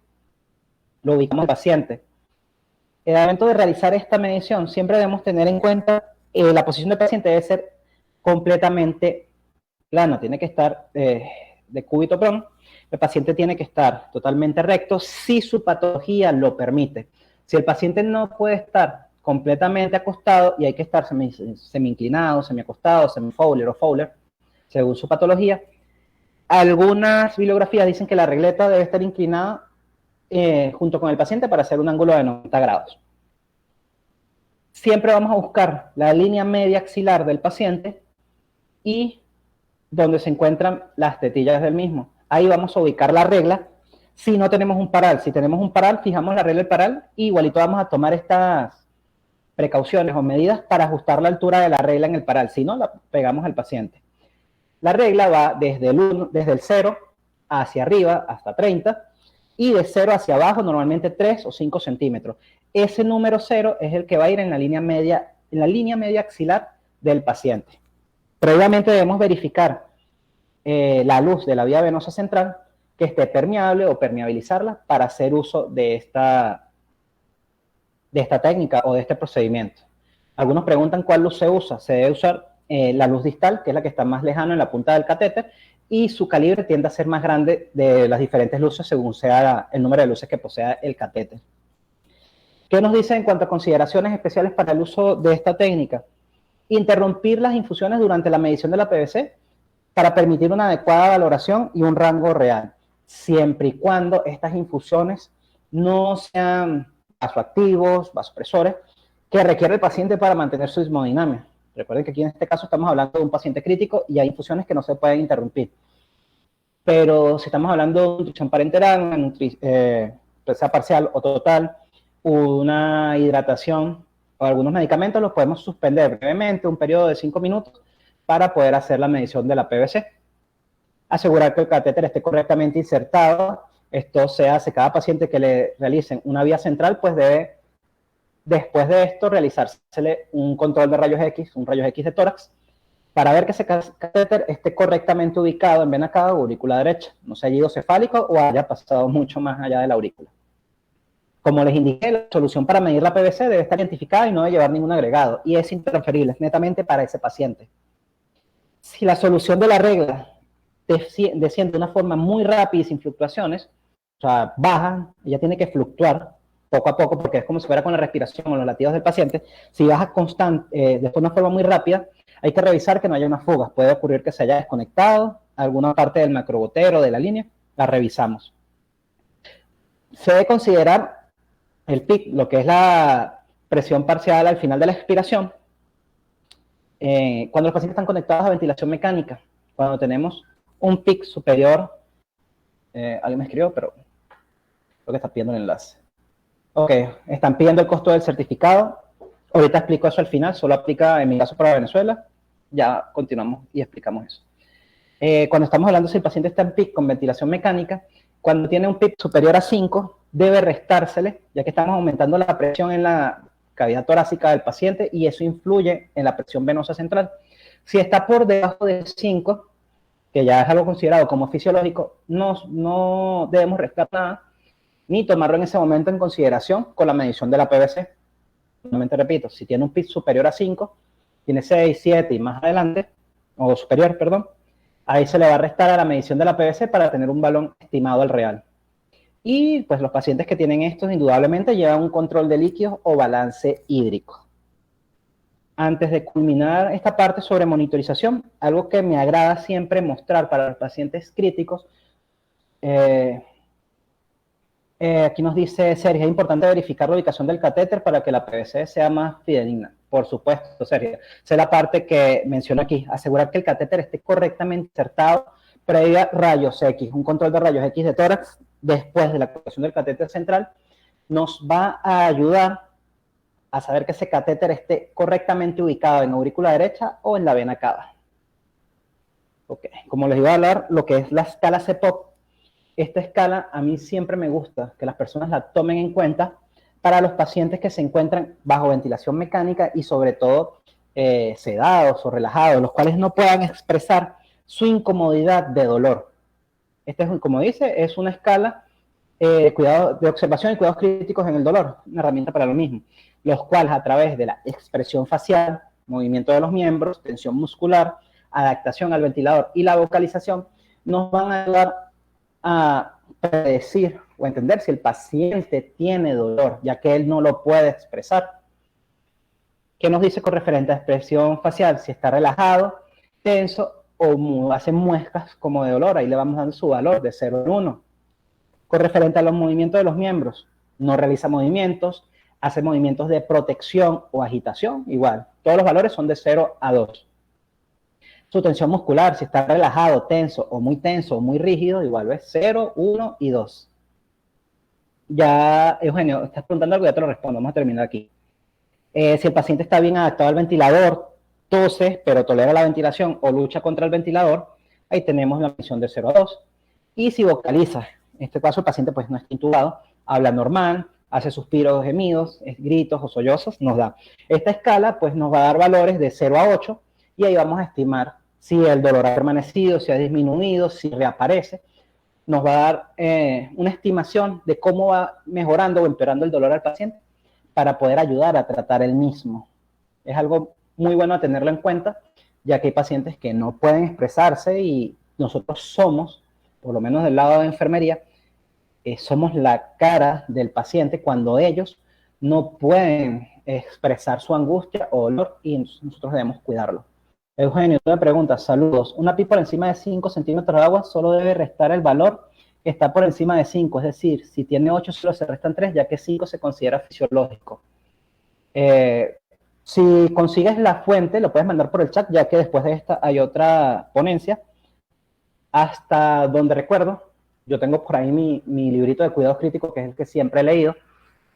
lo ubicamos al paciente. En el momento de realizar esta medición, siempre debemos tener en cuenta la posición del paciente debe ser completamente plana, tiene que estar de cúbito prono. El paciente tiene que estar totalmente recto si su patología lo permite. Si el paciente no puede estar completamente acostado y hay que estar semi-inclinado, semi-acostado, semi-Fowler o Fowler, según su patología, algunas bibliografías dicen que la regleta debe estar inclinada junto con el paciente para hacer un ángulo de 90 grados. Siempre vamos a buscar la línea media axilar del paciente y donde se encuentran las tetillas del mismo. Ahí vamos a ubicar la regla si no tenemos un paral. Si tenemos un paral, fijamos la regla del paral y igualito vamos a tomar estas precauciones o medidas para ajustar la altura de la regla en el paral. Si no, la pegamos al paciente. La regla va desde el 0 hacia arriba hasta 30 y de 0 hacia abajo normalmente 3 o 5 centímetros. Ese número 0 es el que va a ir en la línea media axilar del paciente. Previamente debemos verificar la luz de la vía venosa central que esté permeable o permeabilizarla para hacer uso de esta técnica o de este procedimiento. Algunos preguntan cuál luz se usa. Se debe usar la luz distal, que es la que está más lejana en la punta del catéter, y su calibre tiende a ser más grande de las diferentes luces según sea el número de luces que posea el catéter. ¿Qué nos dice en cuanto a consideraciones especiales para el uso de esta técnica? Interrumpir las infusiones durante la medición de la PVC para permitir una adecuada valoración y un rango real, siempre y cuando estas infusiones no sean vasoactivos, vasopresores, que requiere el paciente para mantener su hemodinamia. Recuerden que aquí en este caso estamos hablando de un paciente crítico y hay infusiones que no se pueden interrumpir. Pero si estamos hablando de nutrición parenteral, sea parcial o total, una hidratación o algunos medicamentos los podemos suspender brevemente, un periodo de 5 minutos, para poder hacer la medición de la PVC. Asegurar que el catéter esté correctamente insertado. Esto se hace cada paciente que le realicen una vía central, pues debe, después de esto, realizársele un control de rayos X, un rayos X de tórax, para ver que ese catéter esté correctamente ubicado en vena cava o aurícula derecha, no se haya ido cefálico o haya pasado mucho más allá de la aurícula. Como les indiqué, la solución para medir la PVC debe estar identificada y no debe llevar ningún agregado, y es intransferible, netamente para ese paciente. Si la solución de la regla desciende de una forma muy rápida y sin fluctuaciones, o sea, baja, ella tiene que fluctuar poco a poco, porque es como si fuera con la respiración o los latidos del paciente. Si baja de una forma muy rápida, hay que revisar que no haya unas fugas. Puede ocurrir que se haya desconectado alguna parte del macrogotero de la línea, la revisamos. Se debe considerar el PIC, lo que es la presión parcial al final de la expiración, cuando los pacientes están conectados a ventilación mecánica, cuando tenemos un PIC superior, alguien me escribió, pero creo que está pidiendo el enlace. Ok, están pidiendo el costo del certificado. Ahorita explico eso al final, solo aplica en mi caso para Venezuela. Ya continuamos y explicamos eso. Cuando estamos hablando si el paciente está en PIC con ventilación mecánica, cuando tiene un PIC superior a 5, debe restársele, ya que estamos aumentando la presión en la cavidad torácica del paciente y eso influye en la presión venosa central. Si está por debajo de 5, que ya es algo considerado como fisiológico, no debemos restar nada, ni tomarlo en ese momento en consideración con la medición de la PVC. Nuevamente repito, si tiene un PIC superior a 5, tiene 6, 7 y más adelante, o superior, perdón, ahí se le va a restar a la medición de la PVC para tener un valor estimado al real. Y pues los pacientes que tienen estos indudablemente llevan un control de líquidos o balance hídrico. antes de culminar esta parte sobre monitorización, algo que me agrada siempre mostrar para los pacientes críticos, aquí nos dice Sergio, es importante verificar la ubicación del catéter para que la PVC sea más fidedigna. Por supuesto, Sergio. Esa es la parte que menciona aquí. Asegurar que el catéter esté correctamente insertado previa rayos X. Un control de rayos X de tórax después de la colocación del catéter central nos va a ayudar a saber que ese catéter esté correctamente ubicado en la aurícula derecha o en la vena cava. Okay. Como les iba a hablar, lo que es la escala CPOP, esta escala a mí siempre me gusta que las personas la tomen en cuenta para los pacientes que se encuentran bajo ventilación mecánica y sobre todo sedados o relajados, los cuales no puedan expresar su incomodidad de dolor. Esta es, como dice, es una escala de observación y cuidados críticos en el dolor, una herramienta para lo mismo, los cuales a través de la expresión facial, movimiento de los miembros, tensión muscular, adaptación al ventilador y la vocalización, nos van a ayudar a predecir o entender si el paciente tiene dolor, ya que él no lo puede expresar. ¿Qué nos dice con referente a expresión facial? Si está relajado, tenso o hace muecas como de dolor, ahí le vamos dando su valor de 0 a 1. Con referente a los movimientos de los miembros, no realiza movimientos, hace movimientos de protección o agitación, igual. Todos los valores son de 0 a 2. Su tensión muscular, si está relajado, tenso o muy rígido, igual es 0, 1 y 2. Ya, Eugenio, estás preguntando algo, ya te lo respondo, vamos a terminar aquí. Si el paciente está bien adaptado al ventilador, tose, pero tolera la ventilación o lucha contra el ventilador, ahí tenemos la medición de 0 a 2. Y si vocaliza, en este caso el paciente pues no está intubado, habla normal, hace suspiros, gemidos, gritos o sollozos, nos da. Esta escala pues nos va a dar valores de 0 a 8 y ahí vamos a estimar si el dolor ha permanecido, si ha disminuido, si reaparece. Nos va a dar una estimación de cómo va mejorando o empeorando el dolor al paciente para poder ayudar a tratar el mismo. Es algo muy bueno a tenerlo en cuenta, ya que hay pacientes que no pueden expresarse y nosotros somos, por lo menos del lado de enfermería, somos la cara del paciente cuando ellos no pueden expresar su angustia o dolor y nosotros debemos cuidarlo. Eugenio, tú me preguntas, saludos, una PIB por encima de 5 centímetros de agua solo debe restar el valor que está por encima de 5, es decir, si tiene 8 solo se restan 3, ya que 5 se considera fisiológico. Si consigues la fuente, lo puedes mandar por el chat, ya que después de esta hay otra ponencia. Hasta donde recuerdo, yo tengo por ahí mi librito de cuidados críticos, que es el que siempre he leído.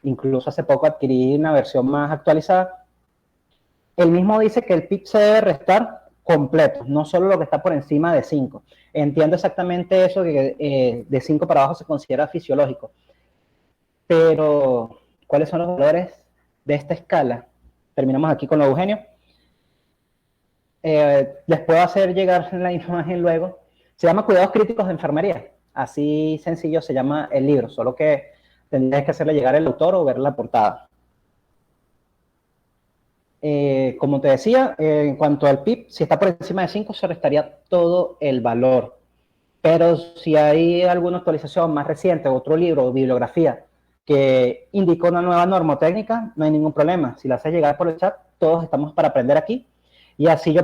Incluso hace poco adquirí una versión más actualizada. El mismo dice que el PIB se debe restar completo, no solo lo que está por encima de 5. Entiendo exactamente eso, que de 5 para abajo se considera fisiológico. Pero, ¿cuáles son los valores de esta escala? Terminamos aquí con lo de Eugenio. Les puedo hacer llegar la imagen luego. Se llama Cuidados Críticos de Enfermería. Así sencillo se llama el libro, solo que tendrías que hacerle llegar el autor o ver la portada. Como te decía, en cuanto al PIB, si está por encima de 5 se restaría todo el valor. Pero si hay alguna actualización más reciente, otro libro o bibliografía que indica una nueva normotécnica, no hay ningún problema. Si la haces llegar por el chat, todos estamos para aprender aquí. Y así yo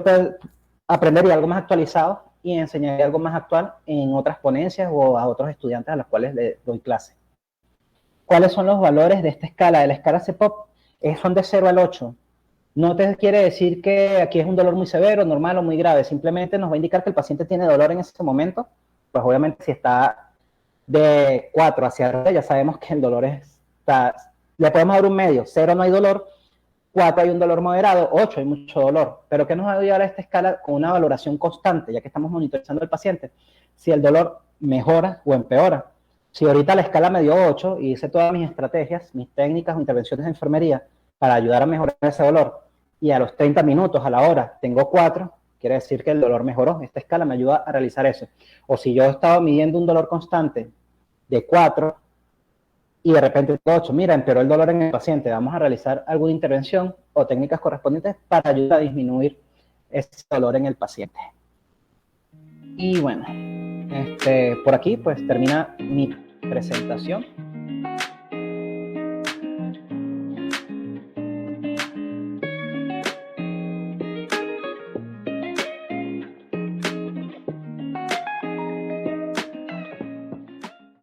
aprendería algo más actualizado y enseñaría algo más actual en otras ponencias o a otros estudiantes a los cuales le doy clase. ¿Cuáles son los valores de esta escala? De la escala CPOP son de 0 al 8. No te quiere decir que aquí es un dolor muy severo, normal o muy grave. Simplemente nos va a indicar que el paciente tiene dolor en ese momento. Pues obviamente si está de 4 hacia arriba, ya sabemos que el dolor está... Le podemos dar un medio. 0 no hay dolor, 4 hay un dolor moderado, 8 hay mucho dolor. Pero ¿qué nos va a ayudar a esta escala? Con una valoración constante, ya que estamos monitorizando al paciente, si el dolor mejora o empeora. Si ahorita la escala me dio 8 y hice todas mis estrategias, mis técnicas o intervenciones de enfermería para ayudar a mejorar ese dolor, y a los 30 minutos, a la hora, tengo 4, quiere decir que el dolor mejoró. Esta escala me ayuda a realizar eso. O si yo he estado midiendo un dolor constante de 4 y de repente 8, mira, empeoró el dolor en el paciente, vamos a realizar alguna intervención o técnicas correspondientes para ayudar a disminuir ese dolor en el paciente. Y bueno, por aquí pues termina mi presentación.